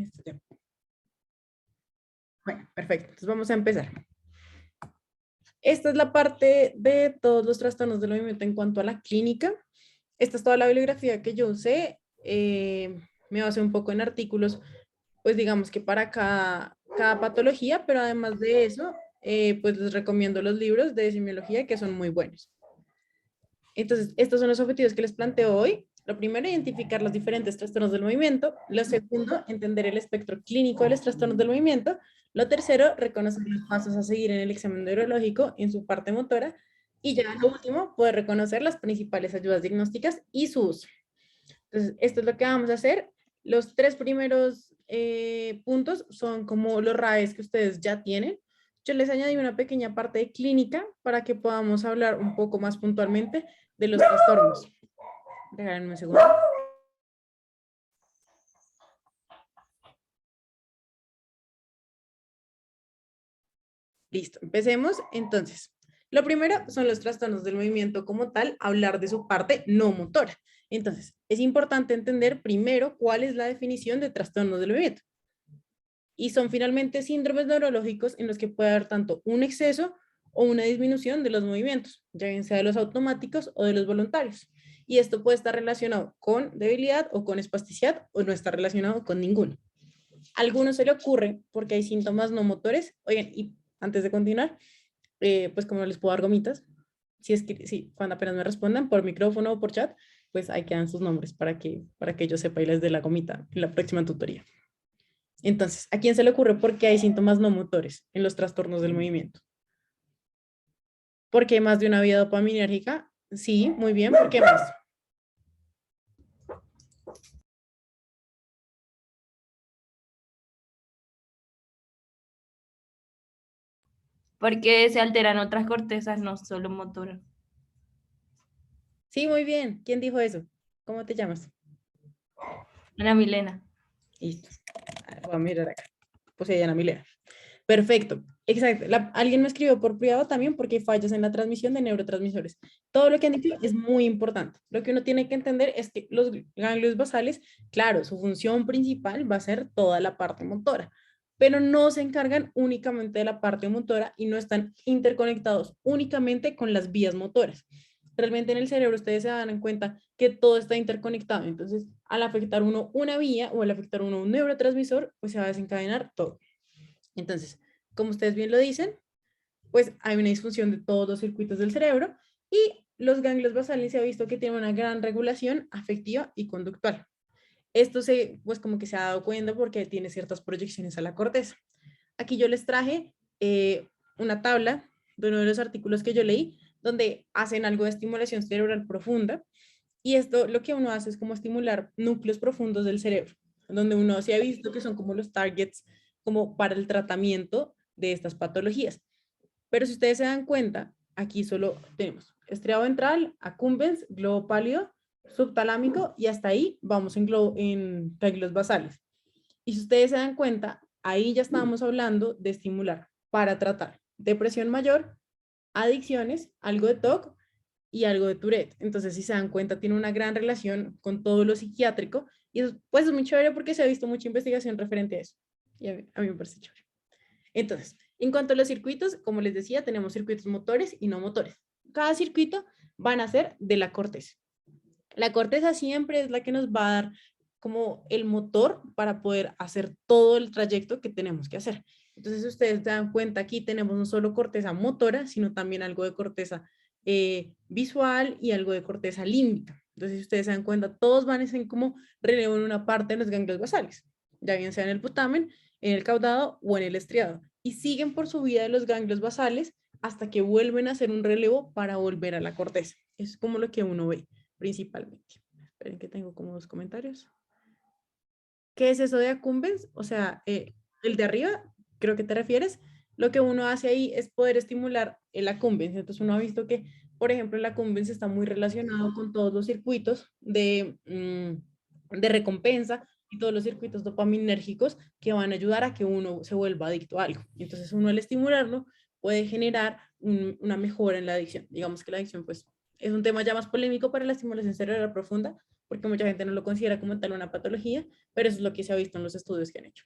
este tema. Bueno, perfecto. Entonces vamos a empezar. Esta es la parte de todos los trastornos del movimiento en cuanto a la clínica. Esta es toda la bibliografía que yo usé. Me basé un poco en artículos, pues digamos que para cada patología, pero además de eso, pues les recomiendo los libros de semiología que son muy buenos. Entonces, estos son los objetivos que les planteo hoy. Lo primero, identificar los diferentes trastornos del movimiento. Lo segundo, entender el espectro clínico de los trastornos del movimiento. Lo tercero, reconocer los pasos a seguir en el examen neurológico en su parte motora. Y ya lo último, poder reconocer las principales ayudas diagnósticas y su uso. Entonces, esto es lo que vamos a hacer. Los tres primeros puntos son como los RAEs que ustedes ya tienen. Yo les añadí una pequeña parte de clínica para que podamos hablar un poco más puntualmente de los trastornos. Déjenme un segundo. Listo, empecemos. Entonces, lo primero son los trastornos del movimiento como tal, hablar de su parte no motora. Entonces, es importante entender primero cuál es la definición de trastornos del movimiento. Y son finalmente síndromes neurológicos en los que puede haber tanto un exceso o una disminución de los movimientos, ya bien sea de los automáticos o de los voluntarios. Y esto puede estar relacionado con debilidad o con espasticidad o no está relacionado con ninguno. A algunos se le ocurre porque hay síntomas no motores. Oigan, y antes de continuar, pues como les puedo dar gomitas, si es que sí, cuando apenas me respondan por micrófono o por chat, pues ahí quedan sus nombres para que yo sepa y les dé la gomita en la próxima tutoría. Entonces, ¿a quién se le ocurre por qué hay síntomas no motores en los trastornos del movimiento? ¿Por qué hay más de una vía dopaminérgica? Sí, muy bien. ¿Por qué más? Porque se alteran otras cortezas, no solo motoras. Sí, muy bien. ¿Quién dijo eso? ¿Cómo te llamas? Ana Milena. Listo. Voy a mirar acá. Pues ella, Ana Milena. Perfecto. Exacto. Alguien me escribió por privado también porque hay fallas en la transmisión de neurotransmisores. Todo lo que han dicho es muy importante. Lo que uno tiene que entender es que los ganglios basales, claro, su función principal va a ser toda la parte motora, pero no se encargan únicamente de la parte motora y no están interconectados únicamente con las vías motoras. Realmente en el cerebro ustedes se dan cuenta que todo está interconectado. Entonces, al afectar uno una vía o al afectar uno un neurotransmisor, pues se va a desencadenar todo. Entonces, como ustedes bien lo dicen, pues hay una disfunción de todos los circuitos del cerebro y los ganglios basales se ha visto que tienen una gran regulación afectiva y conductual. Esto pues como que se ha dado cuenta porque tiene ciertas proyecciones a la corteza. Aquí yo les traje una tabla de uno de los artículos que yo leí donde hacen algo de estimulación cerebral profunda y esto lo que uno hace es como estimular núcleos profundos del cerebro, donde uno se ha visto que son como los targets como para el tratamiento de estas patologías. Pero si ustedes se dan cuenta, aquí solo tenemos estriado ventral, accumbens, globo pálido, subtalámico y hasta ahí vamos en ganglios basales. Y si ustedes se dan cuenta, ahí ya estábamos hablando de estimular para tratar depresión mayor, adicciones, algo de TOC y algo de Tourette. Entonces, si se dan cuenta, tiene una gran relación con todo lo psiquiátrico y eso, pues es muy chévere porque se ha visto mucha investigación referente a eso. Y a mí me parece chévere. Entonces, en cuanto a los circuitos, como les decía, tenemos circuitos motores y no motores. Cada circuito van a ser de la corteza. La corteza siempre es la que nos va a dar como el motor para poder hacer todo el trayecto que tenemos que hacer. Entonces, ustedes se dan cuenta, aquí tenemos no solo corteza motora, sino también algo de corteza visual y algo de corteza límbica. Entonces, si ustedes se dan cuenta, todos van a ser como relevo en una parte de los ganglios basales, ya bien sea en el putamen, en el caudado o en el estriado. Y siguen por su vida de los ganglios basales hasta que vuelven a hacer un relevo para volver a la corteza. Eso es como lo que uno ve principalmente. Esperen que tengo como dos comentarios. ¿Qué es eso de accumbens? O sea, el de arriba, creo que te refieres. Lo que uno hace ahí es poder estimular el accumbens. Entonces uno ha visto que, por ejemplo, el accumbens está muy relacionado con todos los circuitos de recompensa y todos los circuitos dopaminérgicos que van a ayudar a que uno se vuelva adicto a algo. Entonces uno al estimularlo puede generar una mejora en la adicción. Digamos que la adicción pues es un tema ya más polémico para la estimulación cerebral profunda, porque mucha gente no lo considera como tal una patología, pero eso es lo que se ha visto en los estudios que han hecho.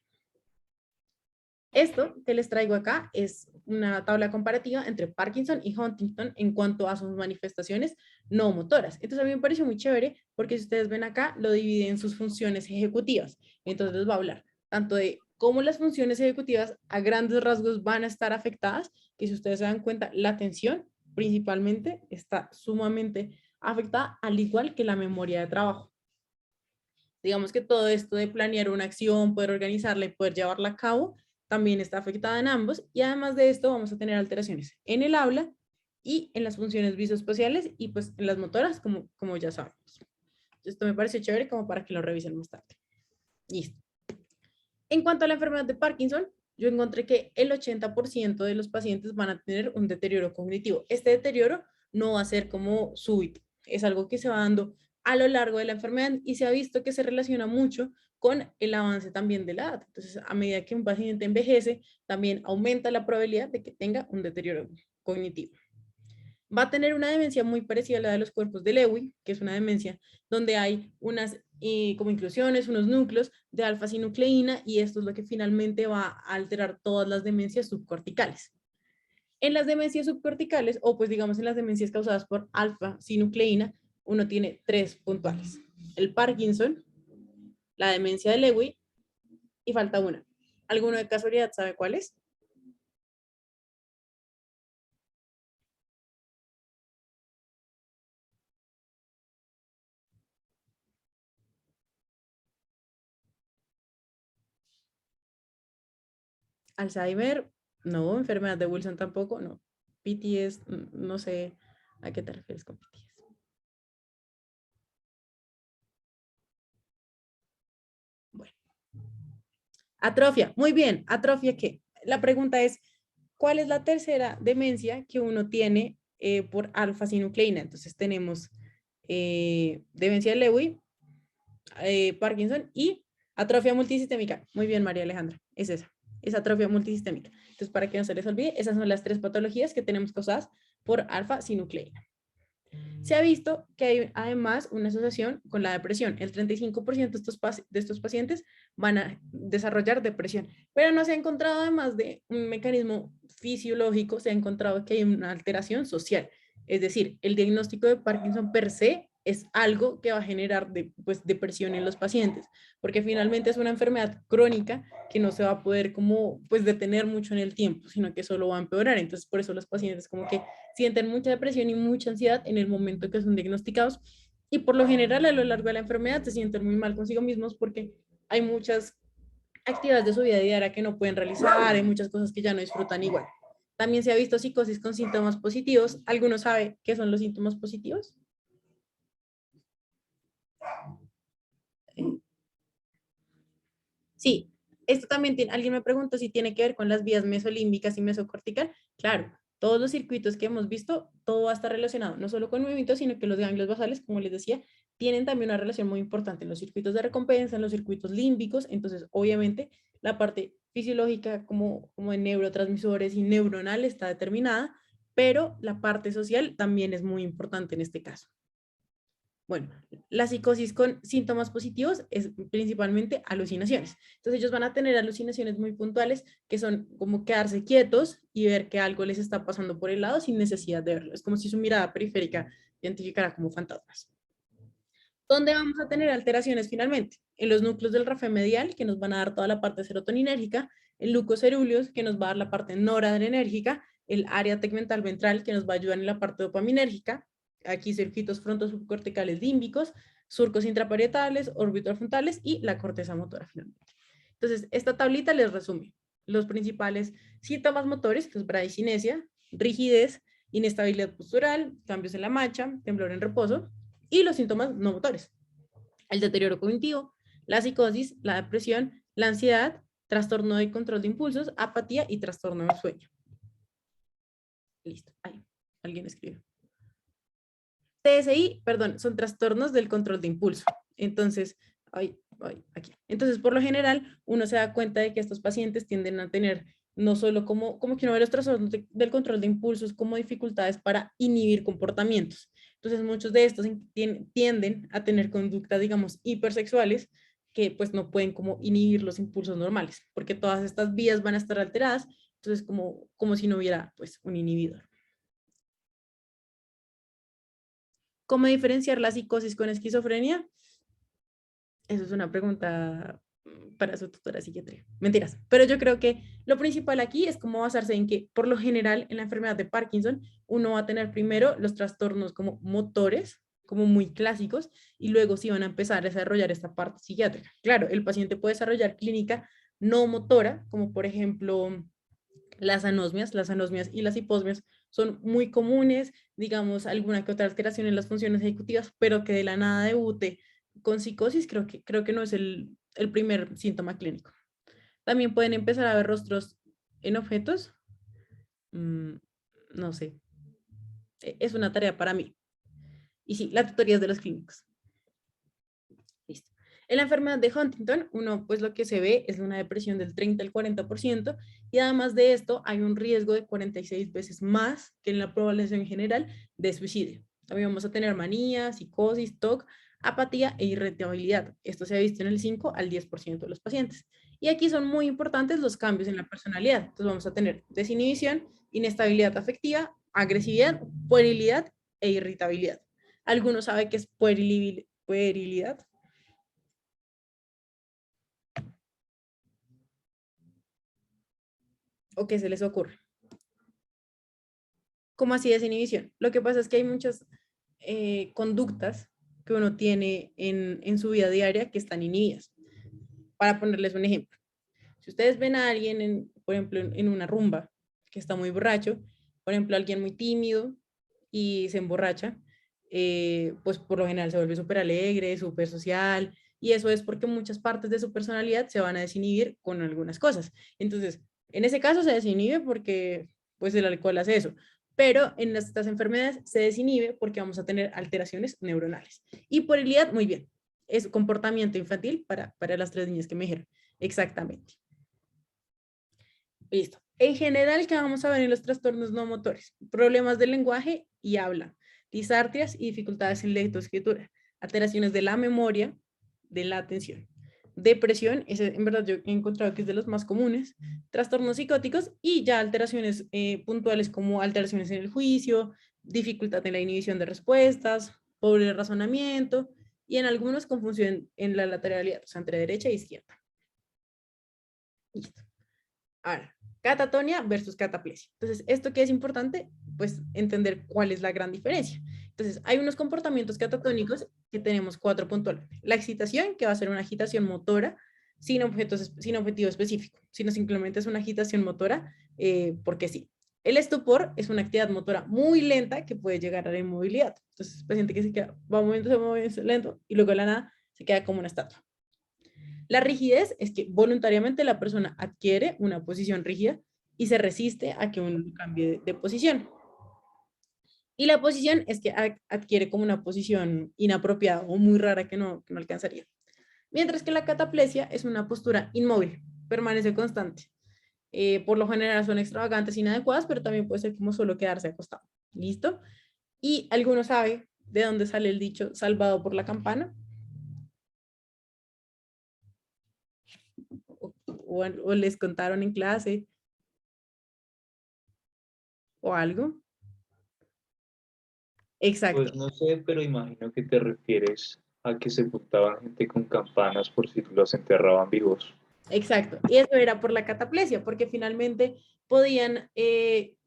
Esto que les traigo acá es una tabla comparativa entre Parkinson y Huntington en cuanto a sus manifestaciones no motoras. Entonces a mí me pareció muy chévere porque si ustedes ven acá, lo divide en sus funciones ejecutivas. Entonces les voy a hablar tanto de cómo las funciones ejecutivas a grandes rasgos van a estar afectadas, que si ustedes se dan cuenta, la atención principalmente está sumamente afectada, al igual que la memoria de trabajo. Digamos que todo esto de planear una acción, poder organizarla y poder llevarla a cabo, también está afectada en ambos. Y además de esto, vamos a tener alteraciones en el habla y en las funciones visoespaciales y pues en las motoras, como ya sabemos. Esto me parece chévere como para que lo revisen más tarde. Listo. En cuanto a la enfermedad de Parkinson, yo encontré que el 80% de los pacientes van a tener un deterioro cognitivo. Este deterioro no va a ser como súbito, es algo que se va dando a lo largo de la enfermedad y se ha visto que se relaciona mucho con el avance también de la edad. Entonces, a medida que un paciente envejece, también aumenta la probabilidad de que tenga un deterioro cognitivo. Va a tener una demencia muy parecida a la de los cuerpos de Lewy, que es una demencia donde hay unas como inclusiones, unos núcleos de alfa-sinucleína y esto es lo que finalmente va a alterar todas las demencias subcorticales. En las demencias subcorticales, o pues digamos en las demencias causadas por alfa-sinucleína, uno tiene 3 puntuales. El Parkinson, la demencia de Lewy y falta una. ¿Alguno de casualidad sabe cuál es? Alzheimer, no. Enfermedad de Wilson tampoco, no. PTS, no sé a qué te refieres con PTS. Bueno, atrofia, muy bien. ¿Atrofia qué? La pregunta es, ¿cuál es la tercera demencia que uno tiene por alfa-sinucleína? Entonces tenemos demencia de Lewy, Parkinson y atrofia multisistémica. Muy bien, María Alejandra, es esa. Es atrofia multisistémica. Entonces, para que no se les olvide, esas son las 3 patologías que tenemos causadas por alfa-sinucleína. Se ha visto que hay además una asociación con la depresión. El 35% de estos pacientes van a desarrollar depresión, pero no se ha encontrado además de un mecanismo fisiológico, se ha encontrado que hay una alteración social. Es decir, el diagnóstico de Parkinson per se es algo que va a generar pues, depresión en los pacientes, porque finalmente es una enfermedad crónica que no se va a poder como pues detener mucho en el tiempo, sino que solo va a empeorar. Entonces, por eso los pacientes como que sienten mucha depresión y mucha ansiedad en el momento que son diagnosticados y por lo general a lo largo de la enfermedad se sienten muy mal consigo mismos porque hay muchas actividades de su vida diaria que no pueden realizar, hay muchas cosas que ya no disfrutan igual. También se ha visto psicosis con síntomas positivos. ¿Alguno sabe qué son los síntomas positivos? Sí, esto también tiene, alguien me preguntó si tiene que ver con las vías mesolímbicas y mesocortical. Claro, todos los circuitos que hemos visto, todo va a estar relacionado, no solo con movimientos, sino que los ganglios basales, como les decía, tienen también una relación muy importante en los circuitos de recompensa, en los circuitos límbicos. Entonces, obviamente, la parte fisiológica como de neurotransmisores y neuronal está determinada, pero la parte social también es muy importante en este caso. Bueno, la psicosis con síntomas positivos es principalmente alucinaciones. Entonces ellos van a tener alucinaciones muy puntuales que son como quedarse quietos y ver que algo les está pasando por el lado sin necesidad de verlo. Es como si su mirada periférica identificara como fantasmas. ¿Dónde vamos a tener alteraciones finalmente? En los núcleos del rafe medial, que nos van a dar toda la parte serotoninérgica, el lucus cerúleus, que nos va a dar la parte noradrenérgica, el área tegmental ventral, que nos va a ayudar en la parte dopaminérgica, aquí circuitos frontosubcorticales límbicos, surcos intraparietales, orbitofrontales y la corteza motora finalmente. Entonces, esta tablita les resume los principales síntomas motores, que es bradicinesia, rigidez, inestabilidad postural, cambios en la marcha, temblor en reposo, y los síntomas no motores, el deterioro cognitivo, la psicosis, la depresión, la ansiedad, trastorno de control de impulsos, apatía y trastorno de sueño. Listo, ahí, alguien escribió. TSI, perdón, son trastornos del control de impulso. Entonces, aquí. Entonces, por lo general, uno se da cuenta de que estos pacientes tienden a tener no solo como que uno ve los trastornos del control de impulsos como dificultades para inhibir comportamientos. Entonces muchos de estos tienden a tener conductas, digamos, hipersexuales que pues no pueden como inhibir los impulsos normales, porque todas estas vías van a estar alteradas, entonces como si no hubiera pues un inhibidor. ¿Cómo diferenciar la psicosis con esquizofrenia? Eso es una pregunta para su tutora de psiquiatría. Mentiras. Pero yo creo que lo principal aquí es cómo basarse en que, por lo general, en la enfermedad de Parkinson, uno va a tener primero los trastornos como motores, como muy clásicos, y luego sí van a empezar a desarrollar esta parte psiquiátrica. Claro, el paciente puede desarrollar clínica no motora, como por ejemplo las anosmias y las hiposmias son muy comunes, digamos, alguna que otra alteración en las funciones ejecutivas, pero que de la nada debute con psicosis, creo que no es el primer síntoma clínico. También pueden empezar a ver rostros en objetos. Mm, no sé, es una tarea para mí. Y sí, la tutoría es de los clínicos. Listo. En la enfermedad de Huntington, uno, pues lo que se ve es una depresión del 30 al 40%, y además de esto hay un riesgo de 46 veces más que en la población general de suicidio. También vamos a tener manía, psicosis, TOC, apatía e irritabilidad. Esto se ha visto en el 5 al 10% de los pacientes. Y aquí son muy importantes los cambios en la personalidad. Entonces vamos a tener desinhibición, inestabilidad afectiva, agresividad, puerilidad e irritabilidad. ¿Alguno sabe qué es puerilidad? ¿O qué se les ocurre? ¿Cómo así desinhibición? Lo que pasa es que hay muchas conductas que uno tiene en su vida diaria que están inhibidas. Para ponerles un ejemplo, si ustedes ven a alguien, por ejemplo, en una rumba que está muy borracho, por ejemplo, alguien muy tímido y se emborracha, pues por lo general se vuelve súper alegre, súper social, y eso es porque muchas partes de su personalidad se van a desinhibir con algunas cosas. Entonces, en ese caso se desinhibe porque pues el alcohol hace eso, pero en estas enfermedades se desinhibe porque vamos a tener alteraciones neuronales. Y por el IAD, muy bien, es comportamiento infantil para las tres niñas que me dijeron. Exactamente. Listo. En general, ¿qué vamos a ver en los trastornos no motores? Problemas del lenguaje y habla, disartrias y dificultades en lectoescritura, alteraciones de la memoria, de la atención, depresión, ese en verdad yo he encontrado que es de los más comunes, trastornos psicóticos y ya alteraciones puntuales como alteraciones en el juicio, dificultad en la inhibición de respuestas, pobre razonamiento y en algunos confusión en la lateralidad, o sea, entre derecha e izquierda. Listo. Ahora, catatonia versus cataplesia. Entonces, ¿esto qué es importante? Pues entender cuál es la gran diferencia. Entonces, hay unos comportamientos catatónicos que tenemos cuatro puntuales. La excitación, que va a ser una agitación motora sin objetivo específico, sino simplemente es una agitación motora porque sí. El estupor es una actividad motora muy lenta que puede llegar a la inmovilidad. Entonces, el paciente que va moviéndose lento y luego de la nada se queda como una estatua. La rigidez es que voluntariamente la persona adquiere una posición rígida y se resiste a que uno cambie de posición. Y la posición es que adquiere como una posición inapropiada o muy rara que no alcanzaría. Mientras que la cataplesia es una postura inmóvil, permanece constante. Por lo general son extravagantes, inadecuadas, pero también puede ser como solo quedarse acostado. ¿Listo? ¿Y alguno sabe de dónde sale el dicho salvado por la campana? O les contaron en clase o algo. Exacto, Pues no sé, pero imagino que te refieres a que sepultaban gente con campanas por si los enterraban vivos. exacto. Y eso era por la cataplesia, porque finalmente podían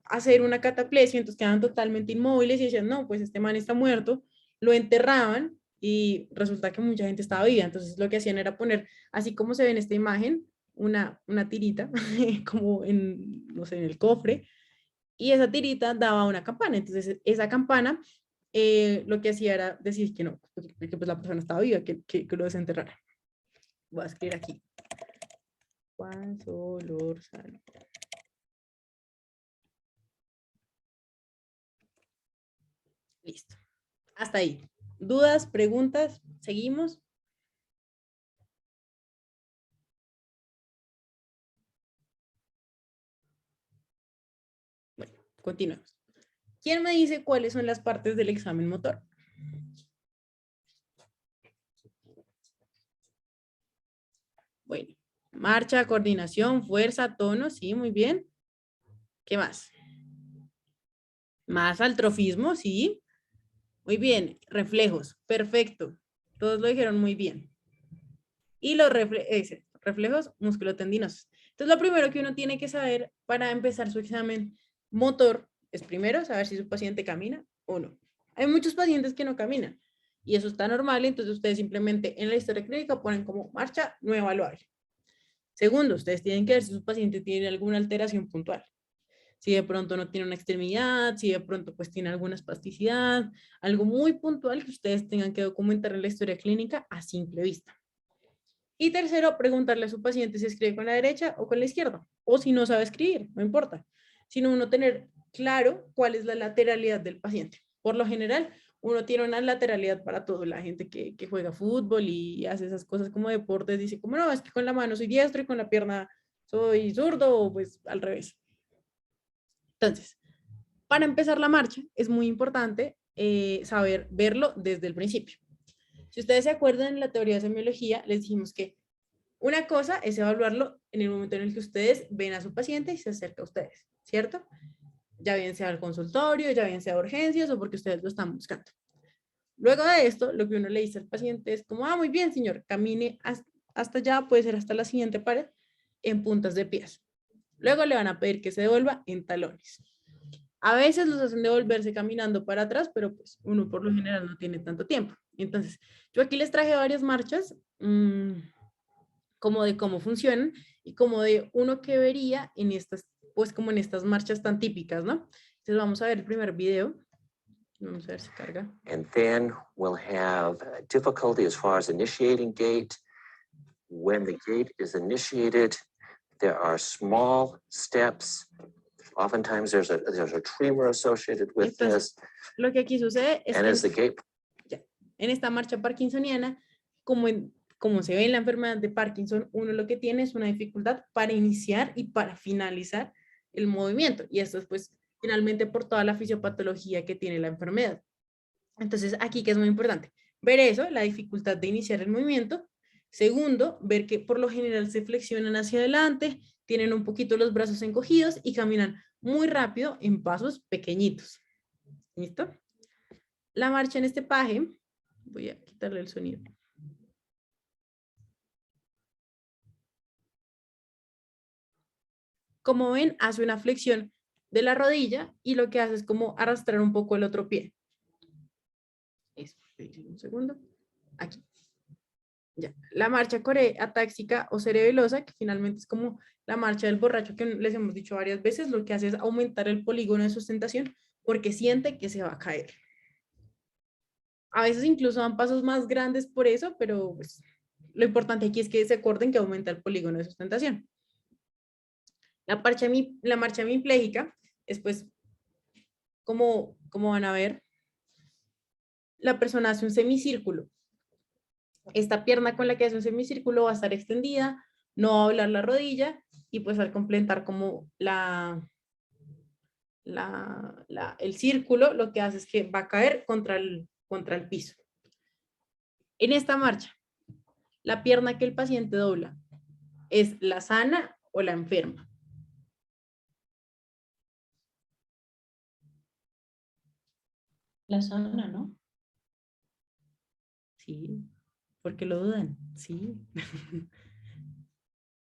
hacer una cataplesia, entonces quedaban totalmente inmóviles y decían, no, pues este man está muerto, lo enterraban y resulta que mucha gente estaba viva. Entonces lo que hacían era poner, así como se ve en esta imagen, una tirita, como en, no sé, en el cofre, y esa tirita daba una campana. Entonces esa campana lo que hacía era decir que no, que pues la persona estaba viva, que lo desenterrara. Voy a escribir aquí. Juan Solorzano. Listo. Hasta ahí. ¿Dudas, preguntas? ¿Seguimos? Bueno, continuemos. ¿Quién me dice cuáles son las partes del examen motor? Bueno, marcha, coordinación, fuerza, tono, sí, muy bien. ¿Qué más? Más altrofismo, sí. Muy bien. Reflejos, perfecto. Todos lo dijeron muy bien. Y los reflejos musculotendinosos. Entonces, lo primero que uno tiene que saber para empezar su examen motor es primero saber si su paciente camina o no. Hay muchos pacientes que no caminan y eso está normal, entonces ustedes simplemente en la historia clínica ponen como marcha no evaluable. Segundo, ustedes tienen que ver si su paciente tiene alguna alteración puntual. Si de pronto no tiene una extremidad, si de pronto pues tiene alguna espasticidad, algo muy puntual que ustedes tengan que documentar en la historia clínica a simple vista. Y tercero, preguntarle a su paciente si escribe con la derecha o con la izquierda, o si no sabe escribir, no importa, sino uno tener claro cuál es la lateralidad del paciente. Por lo general, uno tiene una lateralidad para todo. La gente que juega fútbol y hace esas cosas como deportes dice, como no, es que con la mano soy diestro y con la pierna soy zurdo, o pues al revés. Entonces, para empezar la marcha es muy importante saber verlo desde el principio. Si ustedes se acuerdan en la teoría de semiología, les dijimos que una cosa es evaluarlo en el momento en el que ustedes ven a su paciente y se acerca a ustedes, ¿cierto? Ya bien sea al consultorio, ya bien sea a urgencias o porque ustedes lo están buscando. Luego de esto, lo que uno le dice al paciente es como, muy bien, señor, camine hasta allá, puede ser hasta la siguiente pared, en puntas de pies. Luego le van a pedir que se devuelva en talones. A veces los hacen devolverse caminando para atrás, pero pues uno por lo general no tiene tanto tiempo. Entonces, yo aquí les traje varias marchas, como de cómo funcionan y como de uno que vería en estas, pues como en estas marchas tan típicas, ¿no? Entonces vamos a ver el primer video. Vamos a ver si carga. And then we'll have difficulty as far as initiating gait. When the gait is initiated, there are small steps. Oftentimes there's a tremor associated with Entonces, this. lo que aquí sucede es And que as the gait en esta marcha parkinsoniana, como se ve en la enfermedad de Parkinson, uno lo que tiene es una dificultad para iniciar y para finalizar el movimiento. Y esto es pues finalmente por toda la fisiopatología que tiene la enfermedad. Entonces aquí que es muy importante, ver eso, la dificultad de iniciar el movimiento. Segundo, ver que por lo general se flexionan hacia adelante, tienen un poquito los brazos encogidos y caminan muy rápido en pasos pequeñitos. ¿Listo? La marcha en este paje, voy a quitarle el sonido. Como ven, hace una flexión de la rodilla y lo que hace es como arrastrar un poco el otro pie. Eso, un segundo. Aquí. Ya. La marcha atáxica o cerebelosa, que finalmente es como la marcha del borracho que les hemos dicho varias veces, lo que hace es aumentar el polígono de sustentación porque siente que se va a caer. A veces incluso dan pasos más grandes por eso, pero pues, lo importante aquí es que se acuerden que aumenta el polígono de sustentación. La marcha hemipléjica es pues, como van a ver, la persona hace un semicírculo. Esta pierna con la que hace un semicírculo va a estar extendida, no va a doblar la rodilla y pues al completar como el círculo, lo que hace es que va a caer contra el piso. En esta marcha, la pierna que el paciente dobla es la sana o la enferma. La zona, ¿no? Sí, porque lo dudan, sí.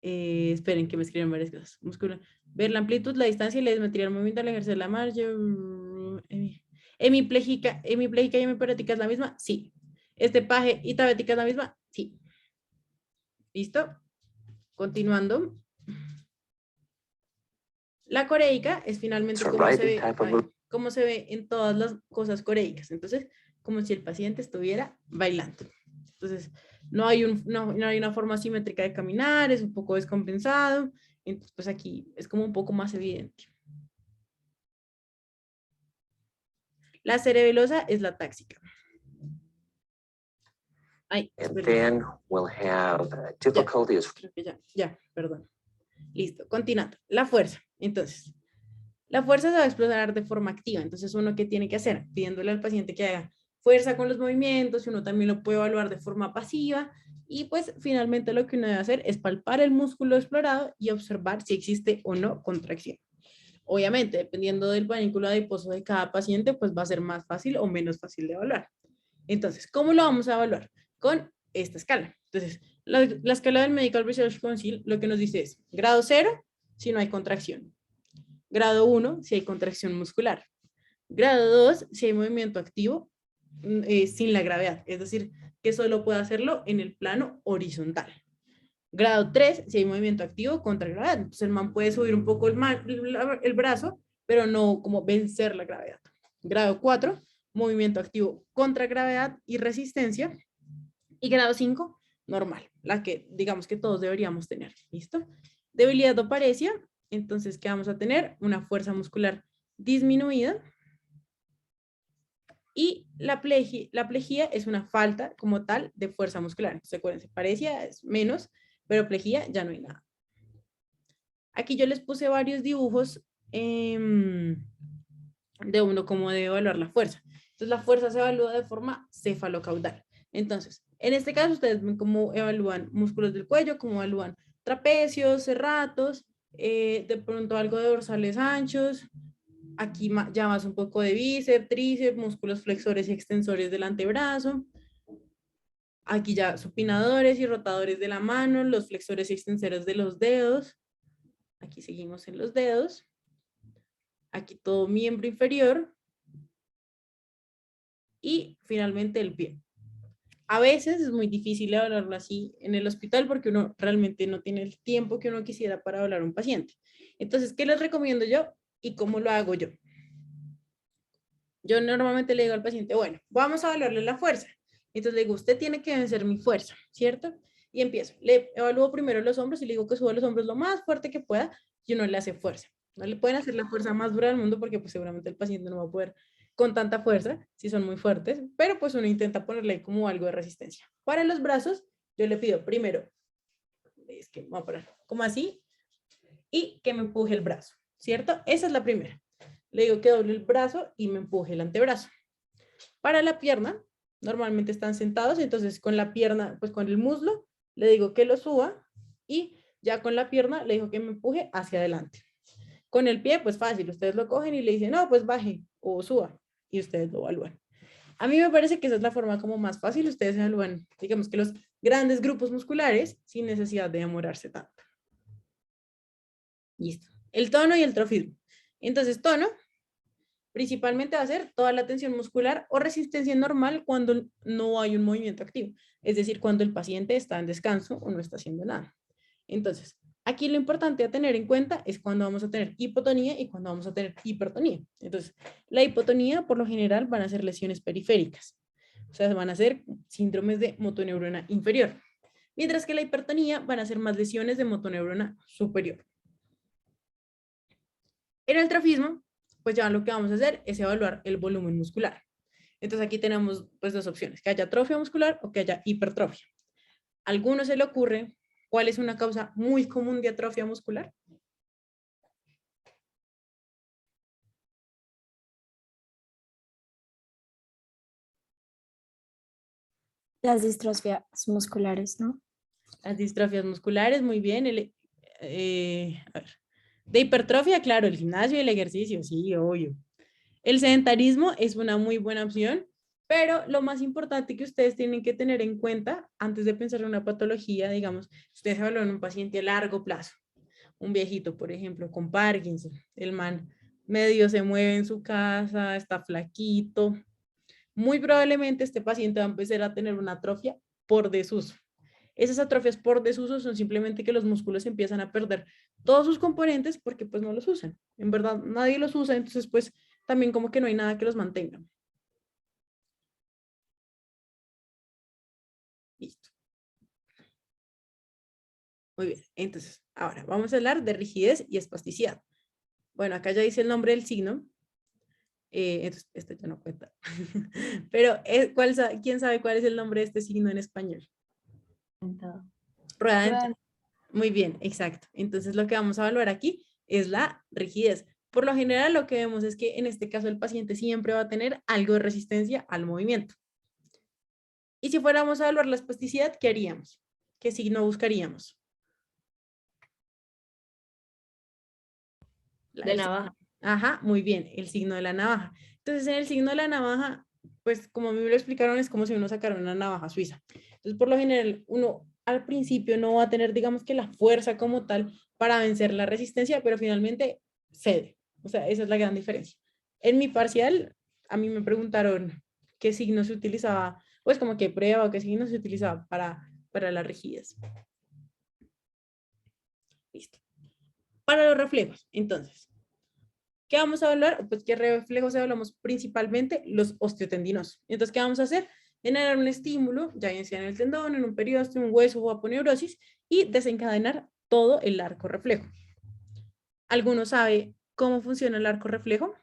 Esperen que me escriban varias cosas. Ver la amplitud, la distancia y la dismetría del movimiento al ejercer la marcha. Hemipléjica y hemiparética es la misma, sí. Paje y tabética es la misma, sí. ¿Listo? Continuando. La coreica es finalmente como se ve en todas las cosas coreicas. Entonces, como si el paciente estuviera bailando. Entonces, no hay una forma simétrica de caminar, es un poco descompensado. Entonces, pues aquí es como un poco más evidente. La cerebelosa es la táxica. and then we'll have difficulty as creo que ya, perdón. Listo, continuando. La fuerza. Entonces, La fuerza se va a expresar de forma activa, entonces uno qué tiene que hacer, pidiéndole al paciente que haga fuerza con los movimientos, uno también lo puede evaluar de forma pasiva y pues finalmente lo que uno debe hacer es palpar el músculo explorado y observar si existe o no contracción. Obviamente, dependiendo del panículo adiposo de cada paciente, pues va a ser más fácil o menos fácil de evaluar. Entonces, ¿cómo lo vamos a evaluar? Con esta escala. Entonces, la escala del Medical Research Council lo que nos dice es grado 0 si no hay contracción, grado 1 si hay contracción muscular, grado 2 si hay movimiento activo sin la gravedad, es decir, que solo puede hacerlo en el plano horizontal. Grado 3 si hay movimiento activo contra gravedad, entonces el man puede subir un poco el brazo, pero no como vencer la gravedad. Grado 4, movimiento activo contra gravedad y resistencia. Y grado 5, normal, la que digamos que todos deberíamos tener. ¿Listo? Debilidad o paresia, entonces, ¿qué vamos a tener? Una fuerza muscular disminuida. Y la plejía es una falta como tal de fuerza muscular. Entonces, acuérdense, paresia es menos, pero plejía ya no hay nada. Aquí yo les puse varios dibujos de uno cómo debe evaluar la fuerza. Entonces, la fuerza se evalúa de forma cefalocaudal. Entonces, en este caso, ustedes ven cómo evalúan músculos del cuello, cómo evalúan trapecios, serratos, de pronto algo de dorsales anchos. Aquí ya más un poco de bíceps, tríceps, músculos flexores y extensores del antebrazo. Aquí ya supinadores y rotadores de la mano, los flexores y extensores de los dedos. Aquí seguimos en los dedos. Aquí todo miembro inferior. Y finalmente el pie. A veces es muy difícil evaluarlo así en el hospital porque uno realmente no tiene el tiempo que uno quisiera para evaluar a un paciente. Entonces, ¿qué les recomiendo yo y cómo lo hago yo? Yo normalmente le digo al paciente, bueno, vamos a evaluarle la fuerza. Entonces le digo, usted tiene que vencer mi fuerza, ¿cierto? Y empiezo. Le evalúo primero los hombros y le digo que suba los hombros lo más fuerte que pueda y uno le hace fuerza. No le pueden hacer la fuerza más dura del mundo porque pues seguramente el paciente no va a poder con tanta fuerza si son muy fuertes, pero pues uno intenta ponerle como algo de resistencia. Para los brazos, yo le pido primero, es que vamos a parar, como así, y que me empuje el brazo, ¿cierto? Esa es la primera. Le digo que doble el brazo y me empuje el antebrazo. Para la pierna, normalmente están sentados, entonces con la pierna, pues con el muslo, le digo que lo suba y ya con la pierna le digo que me empuje hacia adelante. Con el pie, pues fácil, ustedes lo cogen y le dicen, no, pues baje o suba y ustedes lo evalúan. A mí me parece que esa es la forma como más fácil, ustedes evalúan, digamos que los grandes grupos musculares sin necesidad de demorarse tanto. Listo. El tono y el trofismo. Entonces, tono principalmente va a ser toda la tensión muscular o resistencia normal cuando no hay un movimiento activo, es decir, cuando el paciente está en descanso o no está haciendo nada. Entonces, aquí lo importante a tener en cuenta es cuando vamos a tener hipotonía y cuando vamos a tener hipertonía. Entonces, la hipotonía por lo general van a ser lesiones periféricas, o sea, van a ser síndromes de motoneurona inferior, mientras que la hipertonía van a ser más lesiones de motoneurona superior. En el trofismo, pues ya lo que vamos a hacer es evaluar el volumen muscular. Entonces aquí tenemos pues dos opciones, que haya atrofia muscular o que haya hipertrofia. ¿A alguno se le ocurre cuál es una causa muy común de atrofia muscular? Las distrofias musculares, ¿no? Las distrofias musculares, muy bien. A ver. De hipertrofia, claro, el gimnasio y el ejercicio, sí, obvio. El sedentarismo es una muy buena opción, pero lo más importante que ustedes tienen que tener en cuenta antes de pensar en una patología, digamos, ustedes evalúan un paciente a largo plazo, un viejito, por ejemplo, con Parkinson, el man medio se mueve en su casa, está flaquito, muy probablemente este paciente va a empezar a tener una atrofia por desuso. Esas atrofias por desuso son simplemente que los músculos empiezan a perder todos sus componentes porque pues no los usan. En verdad nadie los usa, entonces pues también como que no hay nada que los mantenga. Listo. Muy bien, entonces ahora vamos a hablar de rigidez y espasticidad. Bueno, acá ya dice el nombre del signo. Entonces, esto ya no cuenta. Pero, ¿quién sabe cuál es el nombre de este signo en español? Rueda dentada. Muy bien, exacto. Entonces lo que vamos a evaluar aquí es la rigidez. Por lo general, lo que vemos es que en este caso el paciente siempre va a tener algo de resistencia al movimiento. Y si fuéramos a evaluar la espasticidad, ¿qué haríamos? ¿Qué signo buscaríamos? De navaja. Ajá, muy bien, el signo de la navaja. Entonces, en el signo de la navaja, pues como a mí me lo explicaron, es como si uno sacara una navaja suiza. Entonces, por lo general, uno al principio no va a tener, digamos que la fuerza como tal para vencer la resistencia, pero finalmente cede. O sea, esa es la gran diferencia. En mi parcial, a mí me preguntaron qué signo se utilizaba, pues como qué prueba o qué signo se utilizaba para la rigidez. Listo. Para los reflejos, entonces, ¿qué vamos a hablar? Pues qué reflejos hablamos principalmente los osteotendinosos. Entonces, ¿qué vamos a hacer? Generar un estímulo, ya bien sea en el tendón, en un periósteo, un hueso o aponeurosis, y desencadenar todo el arco reflejo. ¿Alguno sabe cómo funciona el arco reflejo?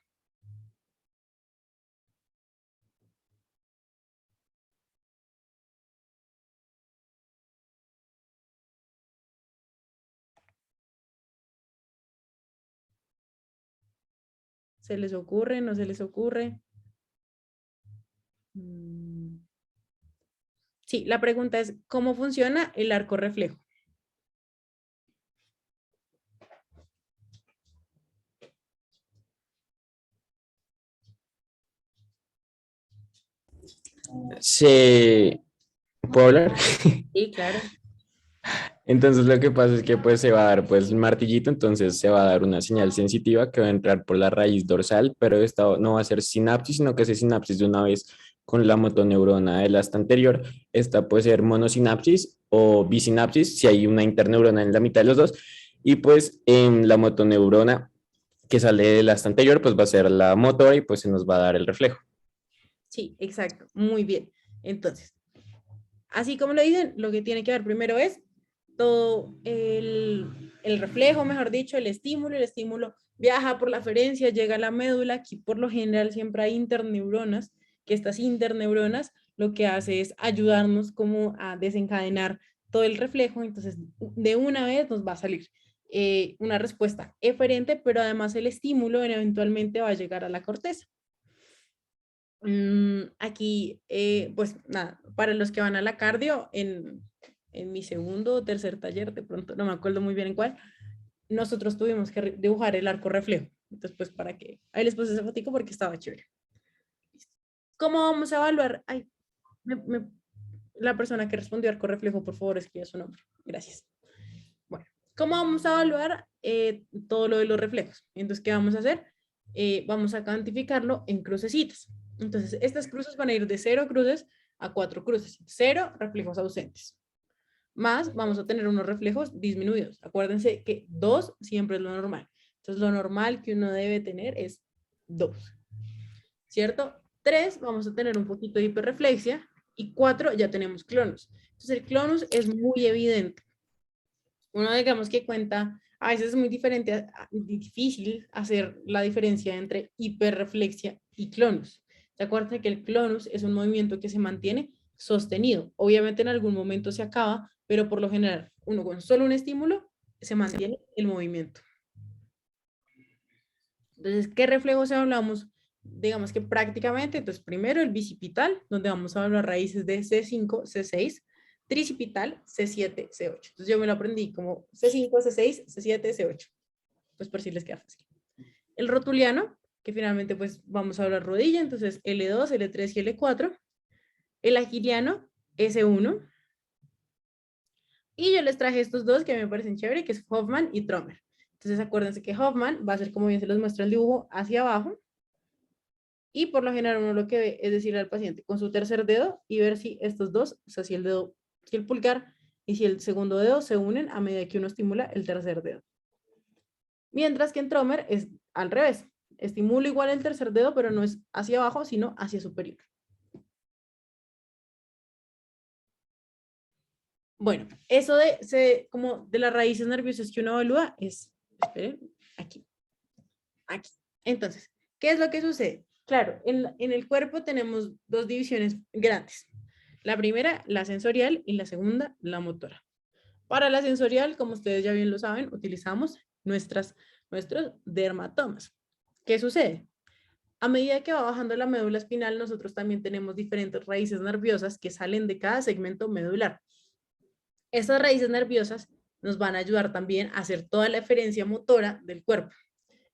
¿Se les ocurre? ¿No se les ocurre? Sí, la pregunta es, ¿cómo funciona el arco reflejo? ¿Puedo hablar? Sí, claro. Entonces lo que pasa es que pues se va a dar pues el martillito, entonces se va a dar una señal sensitiva que va a entrar por la raíz dorsal, pero esta no va a ser sinapsis, sino que es sinapsis de una vez con la motoneurona del asta anterior. Esta puede ser monosinapsis o bisinapsis, si hay una interneurona en la mitad de los dos, y pues en la motoneurona que sale del asta anterior, pues va a ser la motora y pues se nos va a dar el reflejo. Sí, exacto. Muy bien. Entonces, así como lo dicen, lo que tiene que ver primero es todo el reflejo, mejor dicho, el estímulo viaja por la aferencia, llega a la médula, aquí por lo general siempre hay interneuronas, que estas interneuronas lo que hace es ayudarnos como a desencadenar todo el reflejo, entonces de una vez nos va a salir una respuesta eferente, pero además el estímulo eventualmente va a llegar a la corteza. Aquí, pues nada, para los que van a la cardio, en mi segundo o tercer taller, de pronto no me acuerdo muy bien en cuál, nosotros tuvimos que dibujar el arco reflejo. Entonces, pues para que, ahí les puse ese fotico porque estaba chévere. ¿Cómo vamos a evaluar? Ay, la persona que respondió arco reflejo, por favor, escriba su nombre. Gracias. Bueno, ¿cómo vamos a evaluar todo lo de los reflejos? Entonces, ¿qué vamos a hacer? Vamos a cuantificarlo en crucecitas. Entonces, estas cruces van a ir de 0 cruces a 4 cruces. 0 reflejos ausentes. Más vamos a tener unos reflejos disminuidos. Acuérdense que 2 siempre es lo normal. Entonces, lo normal que uno debe tener es 2. ¿Cierto? 3 vamos a tener un poquito de hiperreflexia y 4 ya tenemos clonus. Entonces, el clonus es muy evidente. Uno digamos que cuenta, a veces es muy difícil hacer la diferencia entre hiperreflexia y clonus. ¿Se acuerdan que el clonus es un movimiento que se mantiene sostenido? Obviamente en algún momento se acaba, pero por lo general, uno con solo un estímulo se mantiene el movimiento. Entonces, ¿qué reflejos hablamos? Digamos que prácticamente, entonces primero el bicipital, donde vamos a hablar raíces de C5, C6, tricipital, C7, C8. Entonces yo me lo aprendí como C5, C6, C7, C8. Pues por si les queda fácil. El rotuliano, que finalmente pues vamos a hablar rodilla, entonces L2, L3 y L4. El aquiliano, S1. Y yo les traje estos dos que me parecen chévere, que es Hoffman y Trommer. Entonces acuérdense que Hoffman va a ser como bien se los muestra el dibujo hacia abajo. Y por lo general uno lo que ve es decirle al paciente con su tercer dedo y ver si estos dos, o sea, si el dedo, si el pulgar y si el segundo dedo se unen a medida que uno estimula el tercer dedo. Mientras que en Trommer es al revés. Estimulo igual el tercer dedo, pero no es hacia abajo, sino hacia superior. Bueno, eso como de las raíces nerviosas que uno evalúa es, esperen, aquí. Entonces, ¿qué es lo que sucede? Claro, en el cuerpo tenemos dos divisiones grandes. La primera, la sensorial, y la segunda, la motora. Para la sensorial, como ustedes ya bien lo saben, utilizamos nuestros dermatomas. ¿Qué sucede? A medida que va bajando la médula espinal, nosotros también tenemos diferentes raíces nerviosas que salen de cada segmento medular. Estas raíces nerviosas nos van a ayudar también a hacer toda la eferencia motora del cuerpo.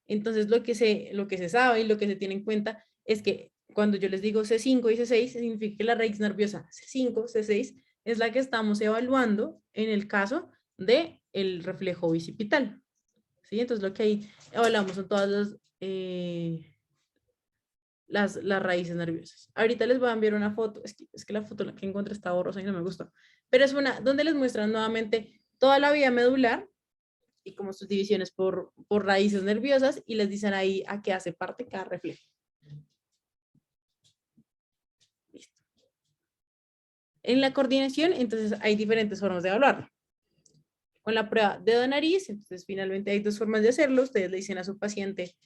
Entonces, lo que se sabe y lo que se tiene en cuenta es que cuando yo les digo C5 y C6, significa que la raíz nerviosa C5, C6, es la que estamos evaluando en el caso del reflejo bicipital. ¿Sí? Entonces, lo que ahí evaluamos son todas las raíces nerviosas. Ahorita les voy a enviar una foto, es que la foto que encontré está borrosa y no me gustó, pero es una donde les muestran nuevamente toda la vía medular y como sus divisiones por raíces nerviosas y les dicen ahí a qué hace parte cada reflejo. Listo. En la coordinación, entonces hay diferentes formas de evaluarlo. Con la prueba dedo-nariz, entonces finalmente hay dos formas de hacerlo. Ustedes le dicen a su paciente,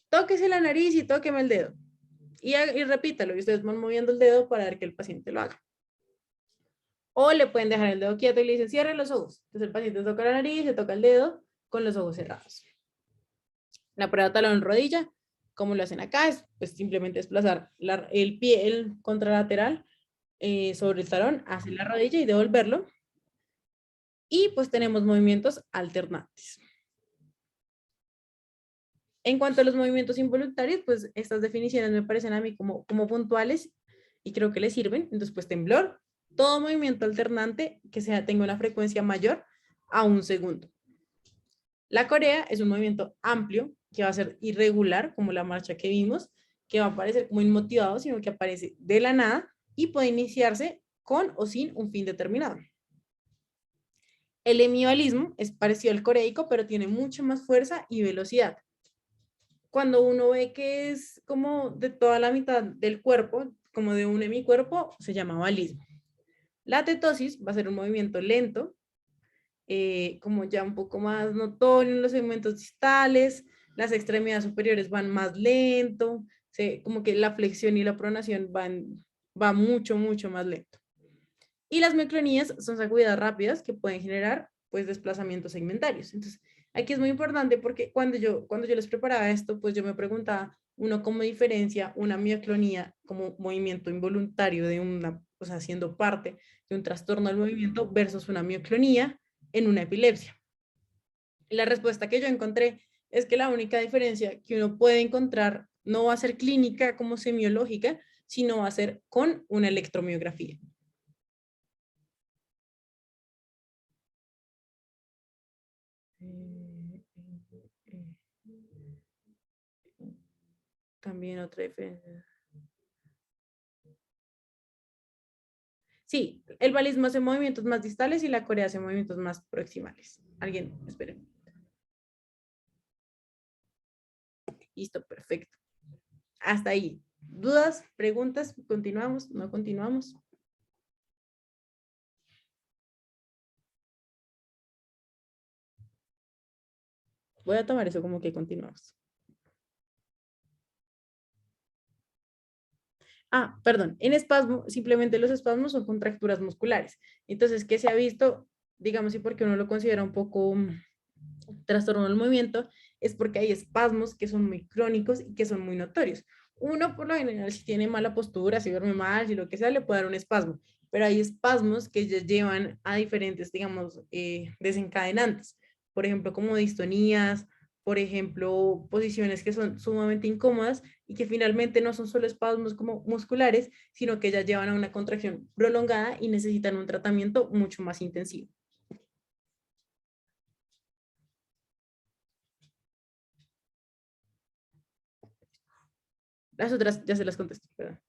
tóquese la nariz y tóqueme el dedo. Y repítalo, y ustedes van moviendo el dedo para ver que el paciente lo haga. O le pueden dejar el dedo quieto y le dicen, cierre los ojos. Entonces el paciente toca la nariz, se toca el dedo con los ojos cerrados. La prueba talón-rodilla, como lo hacen acá, es pues, simplemente desplazar el pie, el contralateral sobre el talón hacia la rodilla y devolverlo. Y pues tenemos movimientos alternantes. En cuanto a los movimientos involuntarios, pues estas definiciones me parecen a mí como puntuales y creo que les sirven. Entonces, pues temblor, todo movimiento alternante que tenga una frecuencia mayor a 1 segundo. La corea es un movimiento amplio que va a ser irregular, como la marcha que vimos, que va a aparecer como inmotivado, sino que aparece de la nada y puede iniciarse con o sin un fin determinado. El hemivalismo es parecido al coreico, pero tiene mucha más fuerza y velocidad. Cuando uno ve que es como de toda la mitad del cuerpo, como de un hemicuerpo, se llama valismo. La tetosis va a ser un movimiento lento, como ya un poco más notorio en los segmentos distales, las extremidades superiores van más lento, como que la flexión y la pronación va mucho, mucho más lento. Y las mioclonías son sacudidas rápidas que pueden generar pues desplazamientos segmentarios. Entonces, aquí es muy importante porque cuando yo les preparaba esto, pues yo me preguntaba, uno cómo diferencia una mioclonía como movimiento involuntario de una, o sea, siendo parte de un trastorno del movimiento versus una mioclonía en una epilepsia. Y la respuesta que yo encontré es que la única diferencia que uno puede encontrar no va a ser clínica como semiológica, sino va a ser con una electromiografía. También otra diferencia. Sí, el valismo hace movimientos más distales y la corea hace movimientos más proximales. Alguien, esperen. Listo, perfecto. Hasta ahí. ¿Dudas? ¿Preguntas? ¿Continuamos? ¿No continuamos? Voy a tomar eso como que continuamos. Ah, perdón, en espasmo, simplemente los espasmos son contracturas musculares. Entonces, ¿qué se ha visto? Digamos, y porque uno lo considera un poco trastorno del movimiento, es porque hay espasmos que son muy crónicos y que son muy notorios. Uno, por lo general, si tiene mala postura, si duerme mal, si lo que sea, le puede dar un espasmo. Pero hay espasmos que ya llevan a diferentes, digamos, desencadenantes. Por ejemplo, como distonías, por ejemplo, posiciones que son sumamente incómodas y que finalmente no son solo espasmos como musculares, sino que ya llevan a una contracción prolongada y necesitan un tratamiento mucho más intensivo. Las otras ya se las contesté, perdón.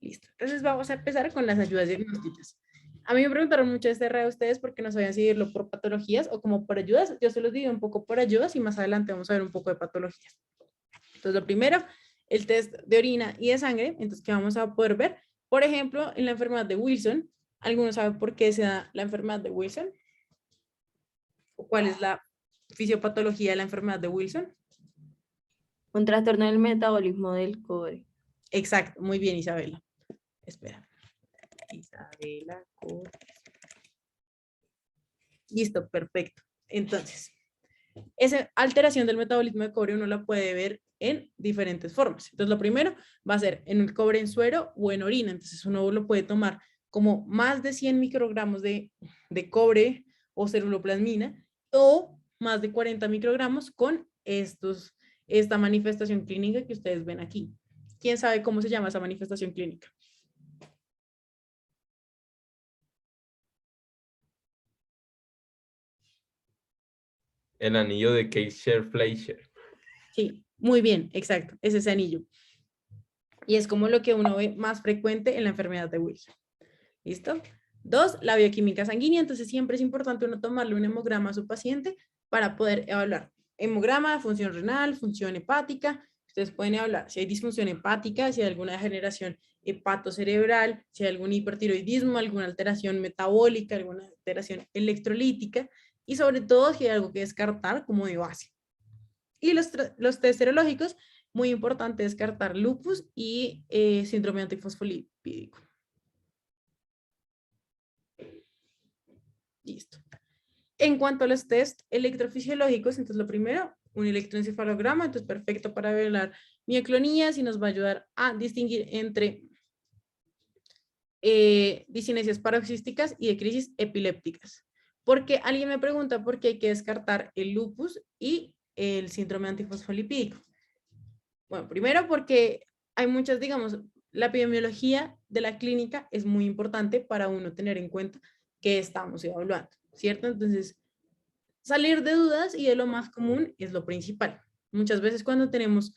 Listo. Entonces vamos a empezar con las ayudas diagnósticas. A mí me preguntaron mucho este de ustedes porque no sabían si irlo por patologías o como por ayudas. Yo se los digo un poco por ayudas y más adelante vamos a ver un poco de patologías. Entonces, lo primero, el test de orina y de sangre. Entonces, ¿qué vamos a poder ver? Por ejemplo, en la enfermedad de Wilson. ¿Alguno sabe por qué se da la enfermedad de Wilson? ¿O cuál es la fisiopatología de la enfermedad de Wilson? Un trastorno del metabolismo del cobre. Exacto, muy bien, Isabela. Espera. Isabela. Listo, perfecto. Entonces, esa alteración del metabolismo de cobre uno la puede ver en diferentes formas. Entonces, lo primero va a ser en el cobre en suero o en orina. Entonces, uno lo puede tomar como más de 100 microgramos de cobre o ceruloplasmina o más de 40 microgramos con esta manifestación clínica que ustedes ven aquí. ¿Quién sabe cómo se llama esa manifestación clínica? El anillo de Keysher-Fleischer. Sí, muy bien, exacto, es ese anillo. Y es como lo que uno ve más frecuente en la enfermedad de Wilson. ¿Listo? 2, la bioquímica sanguínea. Entonces siempre es importante uno tomarle un hemograma a su paciente para poder evaluar hemograma, función renal, función hepática. Ustedes pueden evaluar si hay disfunción hepática, si hay alguna degeneración hepatocerebral, si hay algún hipertiroidismo, alguna alteración metabólica, alguna alteración electrolítica y sobre todo si hay algo que descartar como de base. Y los test serológicos, muy importante descartar lupus y síndrome antifosfolipídico. Listo. En cuanto a los test electrofisiológicos, entonces lo primero, un electroencefalograma, entonces perfecto para evaluar mioclonías y nos va a ayudar a distinguir entre discinesias paroxísticas y de crisis epilépticas. Porque alguien me pregunta por qué hay que descartar el lupus y el síndrome antifosfolipídico. Bueno, primero porque hay muchas, digamos, la epidemiología de la clínica es muy importante para uno tener en cuenta que estamos evaluando, ¿cierto? Entonces, salir de dudas y de lo más común es lo principal. Muchas veces cuando tenemos,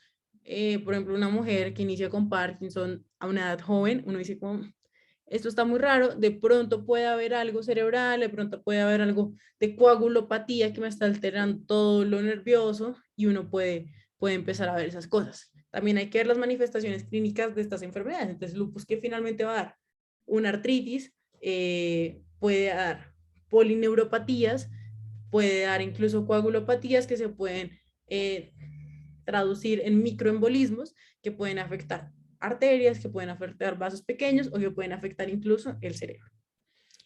por ejemplo, una mujer que inicia con Parkinson a una edad joven, uno dice como, esto está muy raro, de pronto puede haber algo cerebral, de pronto puede haber algo de coagulopatía que me está alterando todo lo nervioso y uno puede empezar a ver esas cosas. También hay que ver las manifestaciones clínicas de estas enfermedades. Entonces, lupus que finalmente va a dar una artritis, puede dar polineuropatías, puede dar incluso coagulopatías que se pueden traducir en microembolismos que pueden afectar arterias, que pueden afectar vasos pequeños o que pueden afectar incluso el cerebro.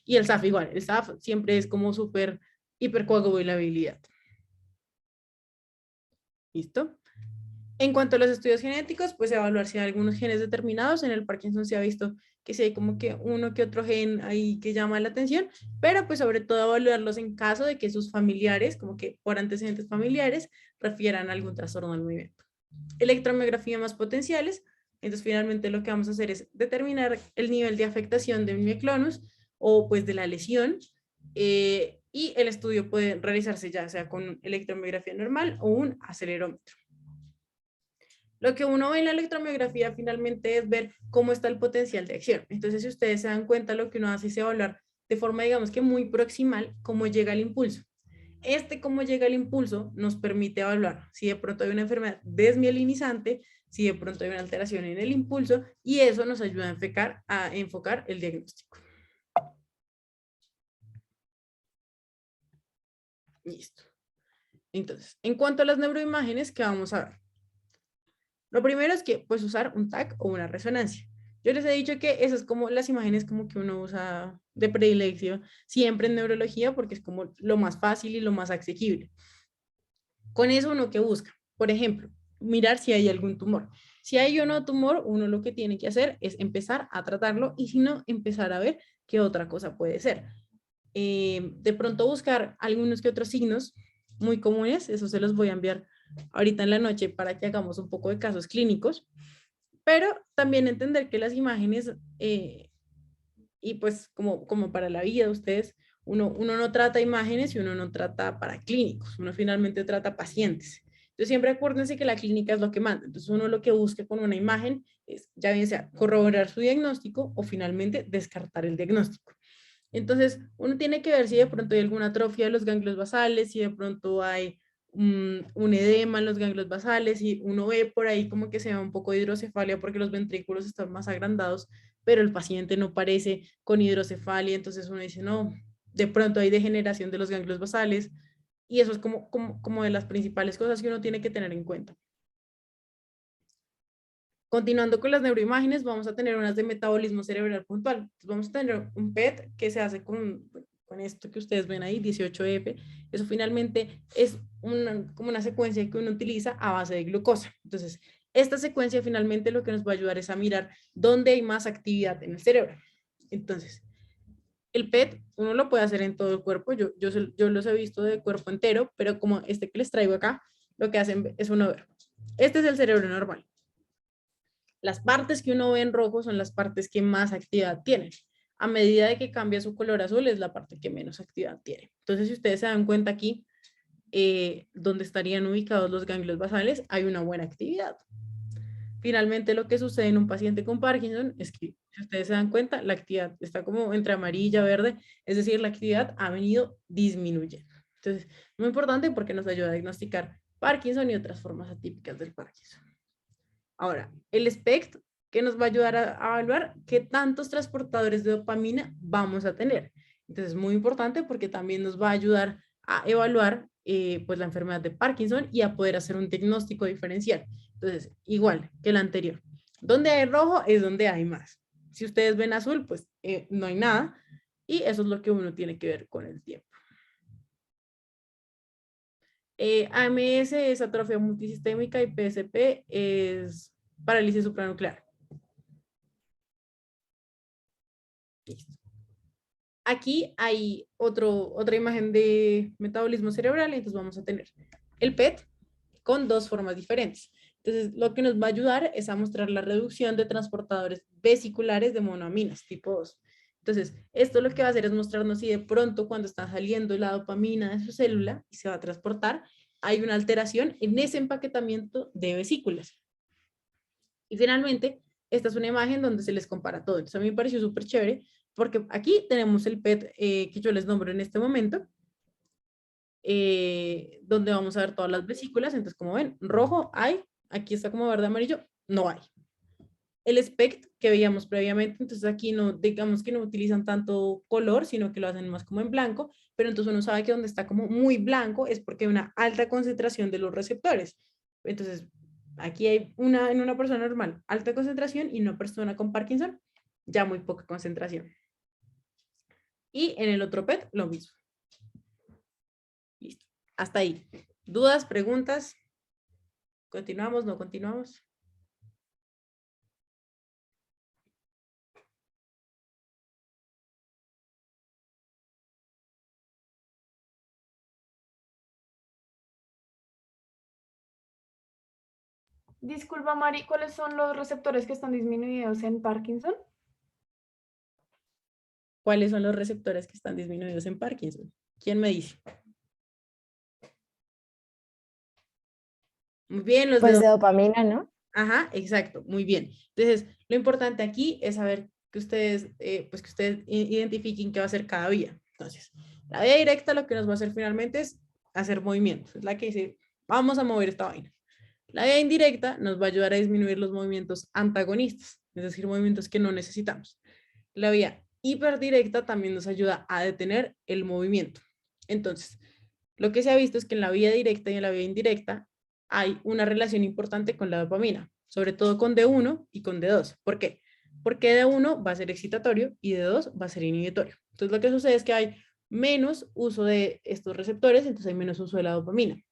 Y el SAF igual, el SAF siempre es como súper hipercoagulabilidad. ¿Listo? En cuanto a los estudios genéticos, pues evaluar si hay algunos genes determinados. En el Parkinson se ha visto que sí hay como que uno que otro gen ahí que llama la atención, pero pues sobre todo evaluarlos en caso de que sus familiares, como que por antecedentes familiares, refieran a algún trastorno del movimiento. Electromiografía más potenciales. Entonces finalmente lo que vamos a hacer es determinar el nivel de afectación de un mioclonus o pues de la lesión, y el estudio puede realizarse ya sea con electromiografía normal o un acelerómetro. Lo que uno ve en la electromiografía finalmente es ver cómo está el potencial de acción. Entonces, si ustedes se dan cuenta, lo que uno hace es evaluar de forma, digamos que muy proximal, cómo llega el impulso. Cómo llega el impulso nos permite evaluar si de pronto hay una enfermedad desmielinizante, si de pronto hay una alteración en el impulso, y eso nos ayuda a enfocar el diagnóstico. Listo. Entonces, en cuanto a las neuroimágenes, ¿qué vamos a ver? Lo primero es que puedes usar un TAC o una resonancia. Yo les he dicho que esas es como las imágenes como que uno usa de predilección siempre en neurología porque es como lo más fácil y lo más asequible. Con eso uno que busca, por ejemplo, mirar si hay algún tumor. Si hay o no tumor, uno lo que tiene que hacer es empezar a tratarlo y si no, empezar a ver qué otra cosa puede ser. De pronto buscar algunos que otros signos muy comunes, eso se los voy a enviar ahorita en la noche para que hagamos un poco de casos clínicos, pero también entender que las imágenes, y pues como para la vida, ustedes, uno no trata imágenes y uno no trata para clínicos, uno finalmente trata pacientes. Entonces siempre acuérdense que la clínica es lo que manda, entonces uno lo que busca con una imagen es ya bien sea corroborar su diagnóstico o finalmente descartar el diagnóstico. Entonces, uno tiene que ver si de pronto hay alguna atrofia de los ganglios basales, si de pronto hay un edema en los ganglios basales, y uno ve por ahí como que se ve un poco de hidrocefalia porque los ventrículos están más agrandados, pero el paciente no parece con hidrocefalia, entonces uno dice, no, de pronto hay degeneración de los ganglios basales, y eso es como de las principales cosas que uno tiene que tener en cuenta. Continuando con las neuroimágenes, vamos a tener unas de metabolismo cerebral puntual. Entonces, vamos a tener un PET que se hace con con esto que ustedes ven ahí, 18F, eso finalmente es como una secuencia que uno utiliza a base de glucosa. Entonces, esta secuencia finalmente lo que nos va a ayudar es a mirar dónde hay más actividad en el cerebro. Entonces, el PET uno lo puede hacer en todo el cuerpo, yo los he visto de cuerpo entero, pero como este que les traigo acá, lo que hacen es uno ver. Este es el cerebro normal. Las partes que uno ve en rojo son las partes que más actividad tienen. A medida de que cambia su color azul es la parte que menos actividad tiene. Entonces, si ustedes se dan cuenta aquí, donde estarían ubicados los ganglios basales, hay una buena actividad. Finalmente, lo que sucede en un paciente con Parkinson es que, si ustedes se dan cuenta, la actividad está como entre amarilla, verde, es decir, la actividad ha venido disminuyendo. Entonces, muy importante porque nos ayuda a diagnosticar Parkinson y otras formas atípicas del Parkinson. Ahora, el SPECT, que nos va a ayudar a evaluar qué tantos transportadores de dopamina vamos a tener. Entonces, es muy importante porque también nos va a ayudar a evaluar pues la enfermedad de Parkinson y a poder hacer un diagnóstico diferencial. Entonces, igual que el anterior. Donde hay rojo es donde hay más. Si ustedes ven azul, pues no hay nada. Y eso es lo que uno tiene que ver con el tiempo. AMS es atrofia multisistémica y PSP es parálisis supranuclear. Listo. Aquí hay otra imagen de metabolismo cerebral, entonces vamos a tener el PET con dos formas diferentes. Entonces, lo que nos va a ayudar es a mostrar la reducción de transportadores vesiculares de monoaminas tipo 2. Entonces, esto lo que va a hacer es mostrarnos si de pronto cuando está saliendo la dopamina de su célula y se va a transportar, hay una alteración en ese empaquetamiento de vesículas. Y finalmente, esta es una imagen donde se les compara todo. Entonces, a mí me pareció súper chévere porque aquí tenemos el PET que yo les nombro en este momento, donde vamos a ver todas las vesículas. Entonces, como ven, rojo hay, aquí está como verde amarillo, no hay. El SPECT que veíamos previamente, entonces aquí no, digamos que no utilizan tanto color, sino que lo hacen más como en blanco, pero entonces uno sabe que donde está como muy blanco es porque hay una alta concentración de los receptores. Entonces, aquí hay en una persona normal, alta concentración, y en una persona con Parkinson, ya muy poca concentración. Y en el otro PET, lo mismo. Listo. Hasta ahí. ¿Dudas, preguntas? ¿Continuamos, no continuamos? Disculpa, Mari, ¿cuáles son los receptores que están disminuidos en Parkinson? ¿Cuáles son los receptores que están disminuidos en Parkinson? ¿Quién me dice? Muy bien, los Pues de de dopamina, ¿no? Ajá, exacto, muy bien. Entonces, lo importante aquí es saber que ustedes, pues que ustedes identifiquen qué va a hacer cada vía. Entonces, la vía directa lo que nos va a hacer finalmente es hacer movimientos. Es la que dice, vamos a mover esta vaina. La vía indirecta nos va a ayudar a disminuir los movimientos antagonistas, es decir, movimientos que no necesitamos. La vía hiperdirecta también nos ayuda a detener el movimiento. Entonces, lo que se ha visto es que en la vía directa y en la vía indirecta hay una relación importante con la dopamina, sobre todo con D1 y con D2. ¿Por qué? Porque D1 va a ser excitatorio y D2 va a ser inhibitorio. Entonces, lo que sucede es que hay menos uso de estos receptores, entonces hay menos uso de la dopamina.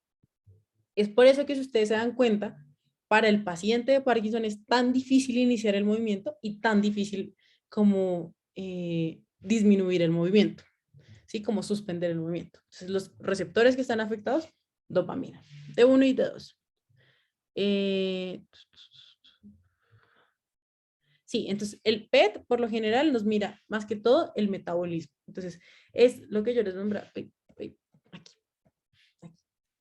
Es por eso que si ustedes se dan cuenta, para el paciente de Parkinson es tan difícil iniciar el movimiento y tan difícil como disminuir el movimiento, ¿sí? Como suspender el movimiento. Entonces, los receptores que están afectados, dopamina, D1 y D2. Sí, entonces el PET por lo general nos mira más que todo el metabolismo. Entonces, es lo que yo les nombro aquí.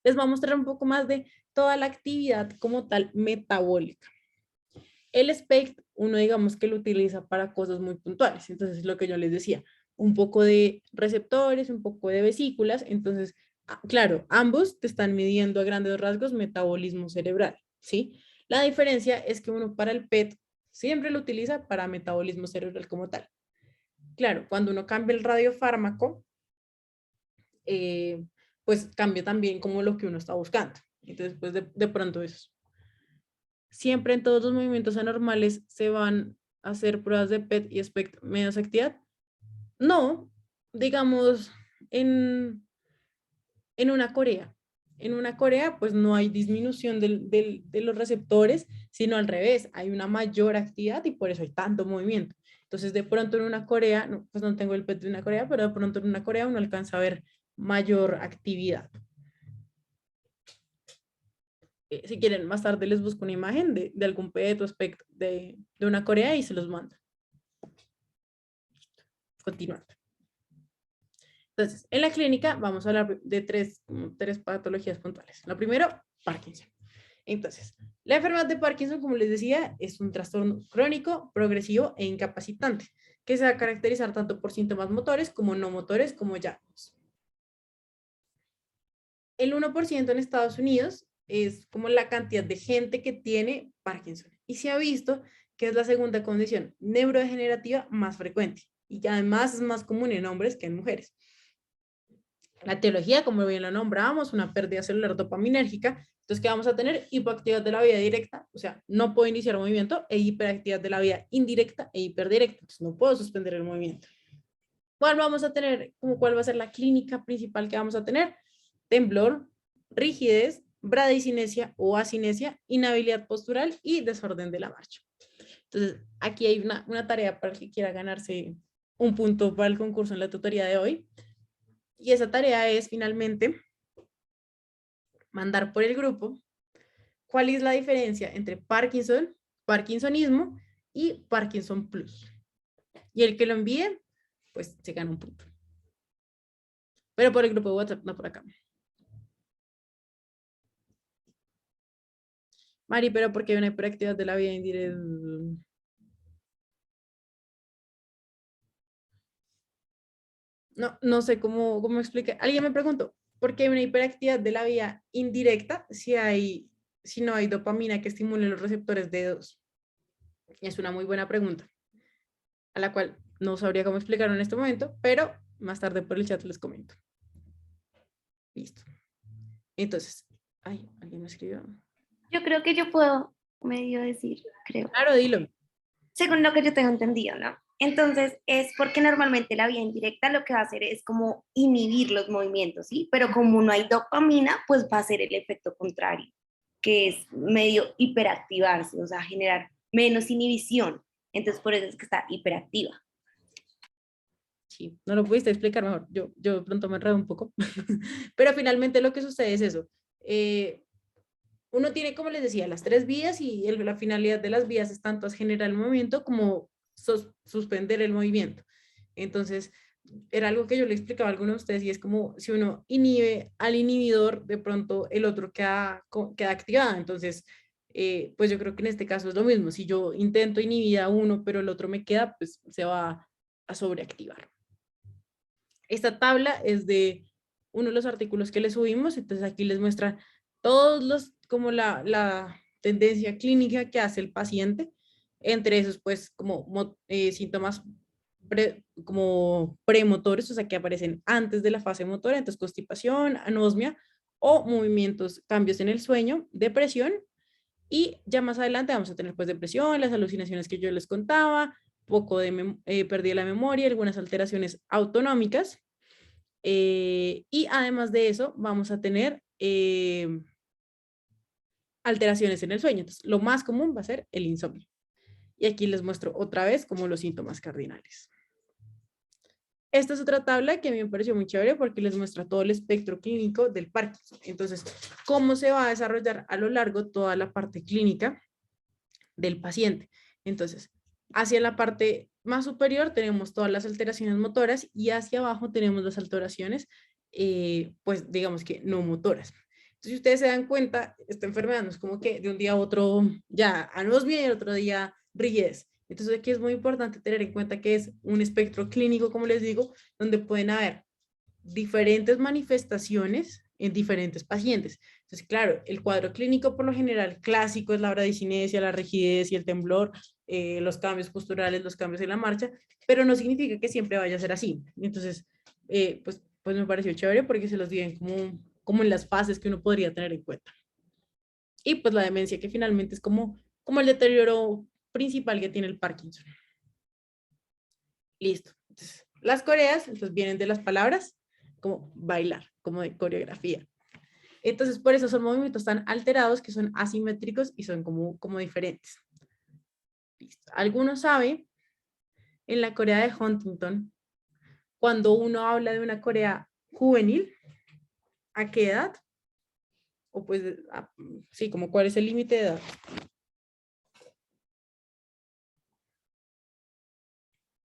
Les voy a mostrar un poco más de toda la actividad como tal metabólica. El SPECT, uno digamos que lo utiliza para cosas muy puntuales. Entonces, es lo que yo les decía, un poco de receptores, un poco de vesículas. Entonces, claro, ambos te están midiendo a grandes rasgos metabolismo cerebral, ¿sí? La diferencia es que uno para el PET siempre lo utiliza para metabolismo cerebral como tal. Claro, cuando uno cambia el radiofármaco, pues cambia también como lo que uno está buscando. Entonces, pues de pronto eso. Siempre en todos los movimientos anormales se van a hacer pruebas de PET y SPECT menos actividad. No, digamos, en una corea. En una corea, pues no hay disminución de los receptores, sino al revés, hay una mayor actividad y por eso hay tanto movimiento. Entonces, de pronto en una corea, no, pues no tengo el PET de una corea, pero de pronto en una corea uno alcanza a ver mayor actividad. Si quieren, más tarde les busco una imagen de algún PET o SPECT de una corea y se los mando. Continuando. Entonces, en la clínica vamos a hablar de tres patologías puntuales. Lo primero, Parkinson. Entonces, la enfermedad de Parkinson, como les decía, es un trastorno crónico, progresivo e incapacitante, que se va a caracterizar tanto por síntomas motores como no motores, como ya vimos. El 1% en Estados Unidos es como la cantidad de gente que tiene Parkinson. Y se ha visto que es la segunda condición neurodegenerativa más frecuente y que además es más común en hombres que en mujeres. La etiología, como bien lo nombrábamos, una pérdida celular dopaminérgica. Entonces, ¿qué vamos a tener? Hipoactividad de la vía directa, o sea, no puedo iniciar movimiento, e hiperactividad de la vía indirecta e hiperdirecta. Entonces, no puedo suspender el movimiento. ¿Cuál vamos a tener? ¿Cuál va a ser la clínica principal que vamos a tener? Temblor, rigidez, bradicinesia o asinesia, inhabilidad postural y desorden de la marcha. Entonces, aquí hay una tarea para el que quiera ganarse un punto para el concurso en la tutoría de hoy. Y esa tarea es finalmente mandar por el grupo cuál es la diferencia entre Parkinson, Parkinsonismo y Parkinson Plus. Y el que lo envíe, pues se gana un punto. Pero por el grupo de WhatsApp, no por acá. Mari, pero ¿por qué hay una hiperactividad de la vía indirecta? No sé cómo explicar. Alguien me preguntó, ¿por qué hay una hiperactividad de la vía indirecta si no hay dopamina que estimule los receptores D2? Es una muy buena pregunta, a la cual no sabría cómo explicarlo en este momento, pero más tarde por el chat les comento. Listo. Entonces, alguien me escribió. Yo creo que yo puedo medio decir, creo. Claro, dilo. Según lo que yo tengo entendido, ¿no? Entonces, es porque normalmente la vía indirecta lo que va a hacer es como inhibir los movimientos, ¿sí? Pero como no hay dopamina, pues va a ser el efecto contrario, que es medio hiperactivarse, o sea, generar menos inhibición. Entonces, por eso es que está hiperactiva. Sí, no lo pudiste explicar mejor. Yo de pronto me enredo un poco. Pero finalmente lo que sucede es eso. Uno tiene, como les decía, las tres vías y la finalidad de las vías es tanto generar el movimiento como suspender el movimiento. Entonces, era algo que yo le explicaba a algunos de ustedes y es como si uno inhibe al inhibidor, de pronto el otro queda activado. Entonces, pues yo creo que en este caso es lo mismo. Si yo intento inhibir a uno, pero el otro me queda, pues se va a sobreactivar. Esta tabla es de uno de los artículos que les subimos, entonces aquí les muestra todos los, como la tendencia clínica que hace el paciente, entre esos pues como síntomas como premotores, o sea que aparecen antes de la fase motora, entonces constipación, anosmia o movimientos, cambios en el sueño, depresión, y ya más adelante vamos a tener pues depresión, las alucinaciones que yo les contaba, poco de pérdida de la memoria, algunas alteraciones autonómicas, y además de eso vamos a tener alteraciones en el sueño. Entonces, lo más común va a ser el insomnio. Y aquí les muestro otra vez como los síntomas cardinales. Esta es otra tabla que a mí me pareció muy chévere porque les muestra todo el espectro clínico del Parkinson. Entonces, cómo se va a desarrollar a lo largo toda la parte clínica del paciente. Entonces, hacia la parte más superior tenemos todas las alteraciones motoras y hacia abajo tenemos las alteraciones, pues digamos que no motoras. Entonces, si ustedes se dan cuenta, esta enfermedad no es como que de un día a otro ya anosmia y el otro día rigidez. Entonces, aquí es muy importante tener en cuenta que es un espectro clínico, como les digo, donde pueden haber diferentes manifestaciones en diferentes pacientes. Entonces, claro, el cuadro clínico por lo general clásico es la bradicinesia, la rigidez y el temblor, los cambios posturales, los cambios en la marcha, pero no significa que siempre vaya a ser así. Entonces, pues me pareció chévere porque se los digan como en las fases que uno podría tener en cuenta. Y pues la demencia que finalmente es como el deterioro principal que tiene el Parkinson. Listo. Entonces, Las coreas, entonces vienen de las palabras como bailar, como de coreografía. Entonces, por eso son movimientos tan alterados que son asimétricos y son como diferentes. Listo. Algunos saben, en la Corea de Huntington, cuando uno habla de una Corea juvenil, ¿a qué edad? O pues, sí, como cuál es el límite de edad.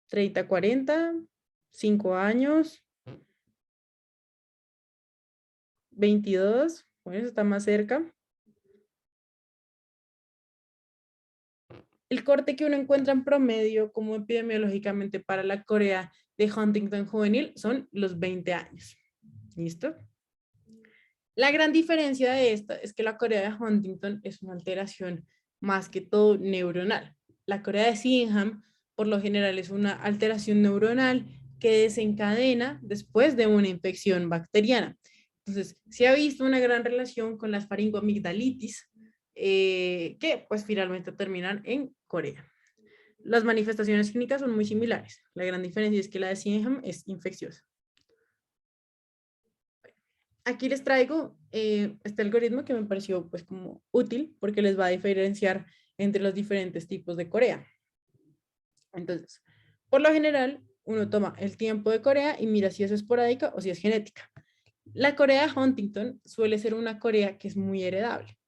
30, 40, 5 años, 22, bueno, eso está más cerca. El corte que uno encuentra en promedio como epidemiológicamente para la Corea de Huntington juvenil son los 20 años. ¿Listo? La gran diferencia de esta es que la Corea de Huntington es una alteración más que todo neuronal. La Corea de Sydenham, por lo general, es una alteración neuronal que desencadena después de una infección bacteriana. Entonces, se ha visto una gran relación con las faringoamigdalitis, que pues finalmente terminan en Corea. Las manifestaciones clínicas son muy similares. La gran diferencia es que la de Sydenham es infecciosa. Aquí les traigo este algoritmo que me pareció pues como útil porque les va a diferenciar entre los diferentes tipos de Corea. Entonces, por lo general, uno toma el tiempo de Corea y mira si es esporádica o si es genética. La Corea de Huntington suele ser una Corea que es muy heredable.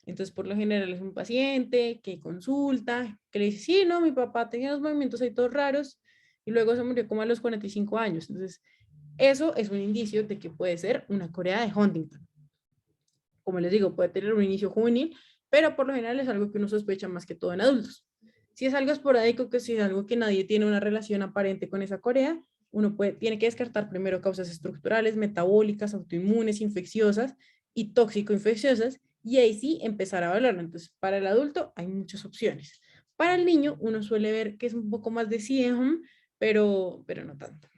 Entonces, por lo general es un paciente que consulta, que le dice, sí, no, mi papá tenía los movimientos ahí todos raros y luego se murió como a los 45 años. Entonces, eso es un indicio de que puede ser una Corea de Huntington. Como les digo, puede tener un inicio juvenil, pero por lo general es algo que uno sospecha más que todo en adultos. Si es algo esporádico, que si es algo que nadie tiene una relación aparente con esa Corea, uno tiene que descartar primero causas estructurales, metabólicas, autoinmunes, infecciosas y tóxico-infecciosas, y ahí sí empezar a evaluarlo. Entonces, para el adulto hay muchas opciones. Para el niño, uno suele ver que es un poco más de Sydenham, pero no tanto.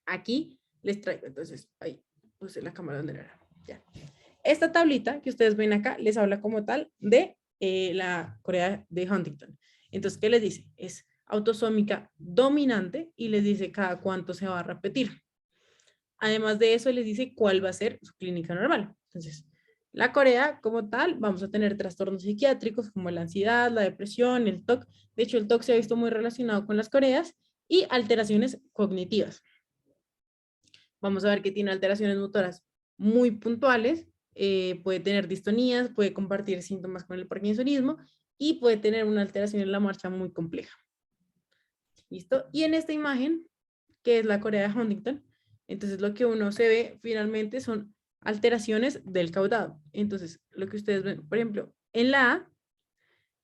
Aquí les traigo, entonces, ahí puse la cámara donde era. Ya. Esta tablita que ustedes ven acá les habla como tal de la Corea de Huntington. Entonces, ¿qué les dice? Es autosómica dominante y les dice cada cuánto se va a repetir. Además de eso, les dice cuál va a ser su clínica normal. Entonces, la Corea como tal, vamos a tener trastornos psiquiátricos como la ansiedad, la depresión, el TOC. De hecho, el TOC se ha visto muy relacionado con las Coreas y alteraciones cognitivas. Vamos a ver que tiene alteraciones motoras muy puntuales, puede tener distonías, puede compartir síntomas con el parkinsonismo y puede tener una alteración en la marcha muy compleja. ¿Listo? Y en esta imagen, que es la Corea de Huntington, entonces lo que uno se ve finalmente son alteraciones del caudado. Entonces, lo que ustedes ven, por ejemplo, en la A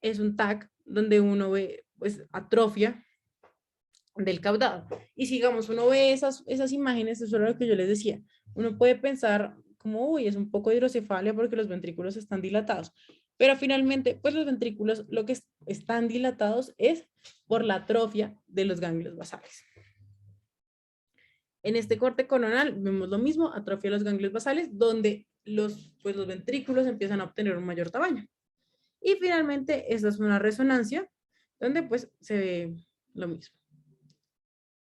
es un TAC donde uno ve pues atrofia del caudado. Y sigamos, uno ve esas imágenes, eso es lo que yo les decía. Uno puede pensar como, uy, es un poco de hidrocefalia porque los ventrículos están dilatados. Pero finalmente, pues los ventrículos lo que están dilatados es por la atrofia de los ganglios basales. En este corte coronal vemos lo mismo, atrofia de los ganglios basales, donde los ventrículos empiezan a obtener un mayor tamaño. Y finalmente, esta es una resonancia, donde pues se ve lo mismo.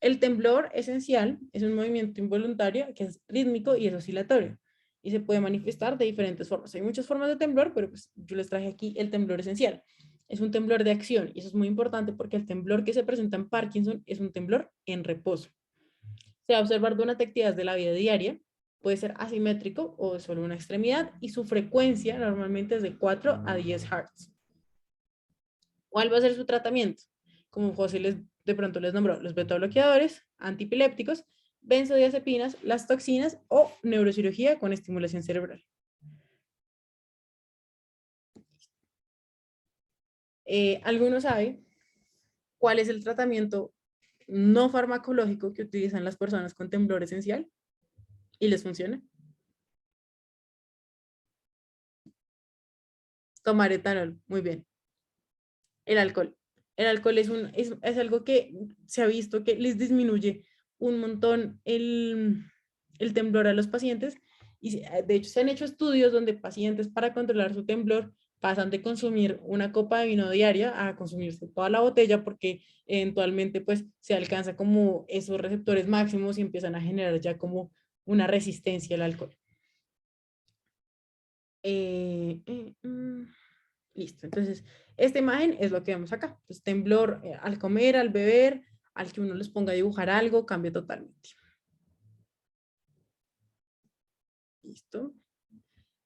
El temblor esencial es un movimiento involuntario que es rítmico y es oscilatorio y se puede manifestar de diferentes formas. Hay muchas formas de temblor, pero pues yo les traje aquí el temblor esencial. Es un temblor de acción y eso es muy importante porque el temblor que se presenta en Parkinson es un temblor en reposo. Se va a observar durante actividades de la vida diaria, puede ser asimétrico o de solo una extremidad y su frecuencia normalmente es de 4 a 10 Hz. ¿Cuál va a ser su tratamiento? Como José de pronto les nombró, los beta-bloqueadores, antipilépticos, benzodiazepinas, las toxinas o neurocirugía con estimulación cerebral. ¿Alguno sabe cuál es el tratamiento no farmacológico que utilizan las personas con temblor esencial y les funciona? Tomar etanol, muy bien. El alcohol. El alcohol es algo que se ha visto que les disminuye un montón el temblor a los pacientes y de hecho se han hecho estudios donde pacientes para controlar su temblor pasan de consumir una copa de vino diaria a consumirse toda la botella porque eventualmente pues se alcanza como esos receptores máximos y empiezan a generar ya como una resistencia al alcohol. Listo, entonces esta imagen es lo que vemos acá. Entonces, temblor al comer, al beber, al que uno les ponga a dibujar algo, cambia totalmente. Listo.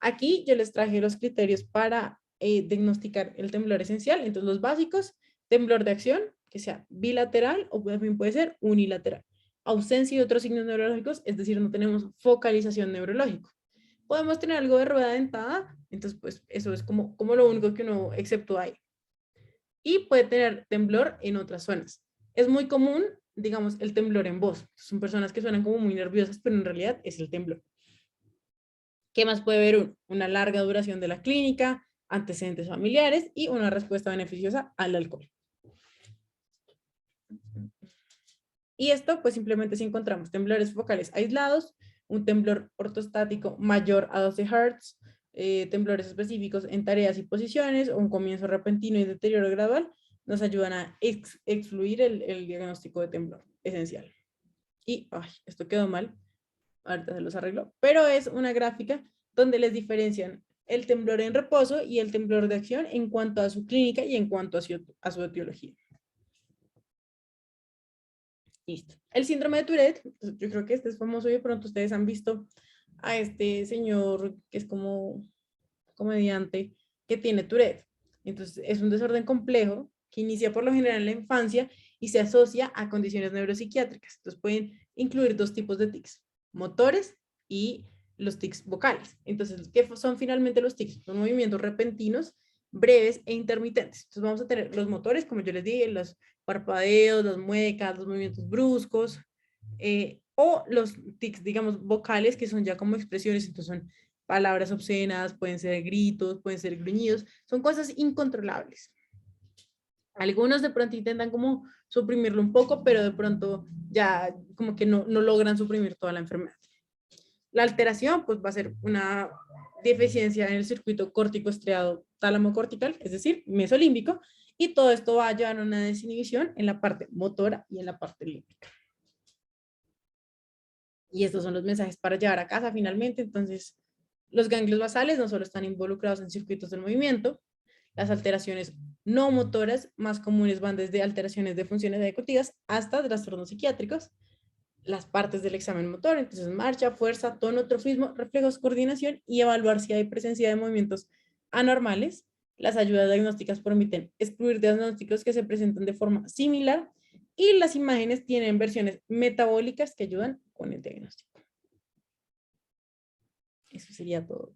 Aquí yo les traje los criterios para diagnosticar el temblor esencial. Entonces, los básicos, temblor de acción, que sea bilateral o también puede ser unilateral. Ausencia de otros signos neurológicos, es decir, no tenemos focalización neurológica. Podemos tener algo de rueda dentada, entonces pues eso es como lo único que uno exceptúa ahí. Y puede tener temblor en otras zonas. Es muy común, digamos, el temblor en voz. Son personas que suenan como muy nerviosas, pero en realidad es el temblor. ¿Qué más puede haber? Una larga duración de la clínica, antecedentes familiares y una respuesta beneficiosa al alcohol. Y esto, pues simplemente si encontramos temblores focales aislados, un temblor ortostático mayor a 12 Hz, temblores específicos en tareas y posiciones, o un comienzo repentino y deterioro gradual, nos ayudan a excluir el diagnóstico de temblor esencial. Y, ay, esto quedó mal, ahorita se los arreglo, pero es una gráfica donde les diferencian el temblor en reposo y el temblor de acción en cuanto a su clínica y en cuanto a su etiología. Listo. El síndrome de Tourette, yo creo que este es famoso y de pronto ustedes han visto a este señor que es como comediante que tiene Tourette. Entonces es un desorden complejo que inicia por lo general en la infancia y se asocia a condiciones neuropsiquiátricas. Entonces pueden incluir dos tipos de tics, motores y los tics vocales. Entonces, ¿qué son finalmente los tics? Son movimientos repentinos, breves e intermitentes. Entonces vamos a tener los motores, como yo les dije, los parpadeos, las muecas, los movimientos bruscos, o los tics, digamos, vocales, que son ya como expresiones, entonces son palabras obscenas, pueden ser gritos, pueden ser gruñidos, son cosas incontrolables. Algunos de pronto intentan como suprimirlo un poco, pero de pronto ya como que no logran suprimir toda la enfermedad. La alteración pues va a ser una deficiencia en el circuito córtico estriado tálamo cortical, es decir, mesolímbico, y todo esto va a llevar a una desinhibición en la parte motora y en la parte límbica. Y estos son los mensajes para llevar a casa finalmente. Entonces, los ganglios basales no solo están involucrados en circuitos del movimiento, las alteraciones no motoras más comunes van desde alteraciones de funciones ejecutivas hasta trastornos psiquiátricos, las partes del examen motor, entonces marcha, fuerza, tono, trofismo, reflejos, coordinación y evaluar si hay presencia de movimientos anormales. Las ayudas diagnósticas permiten excluir diagnósticos que se presentan de forma similar y las imágenes tienen versiones metabólicas que ayudan con el diagnóstico. Eso sería todo.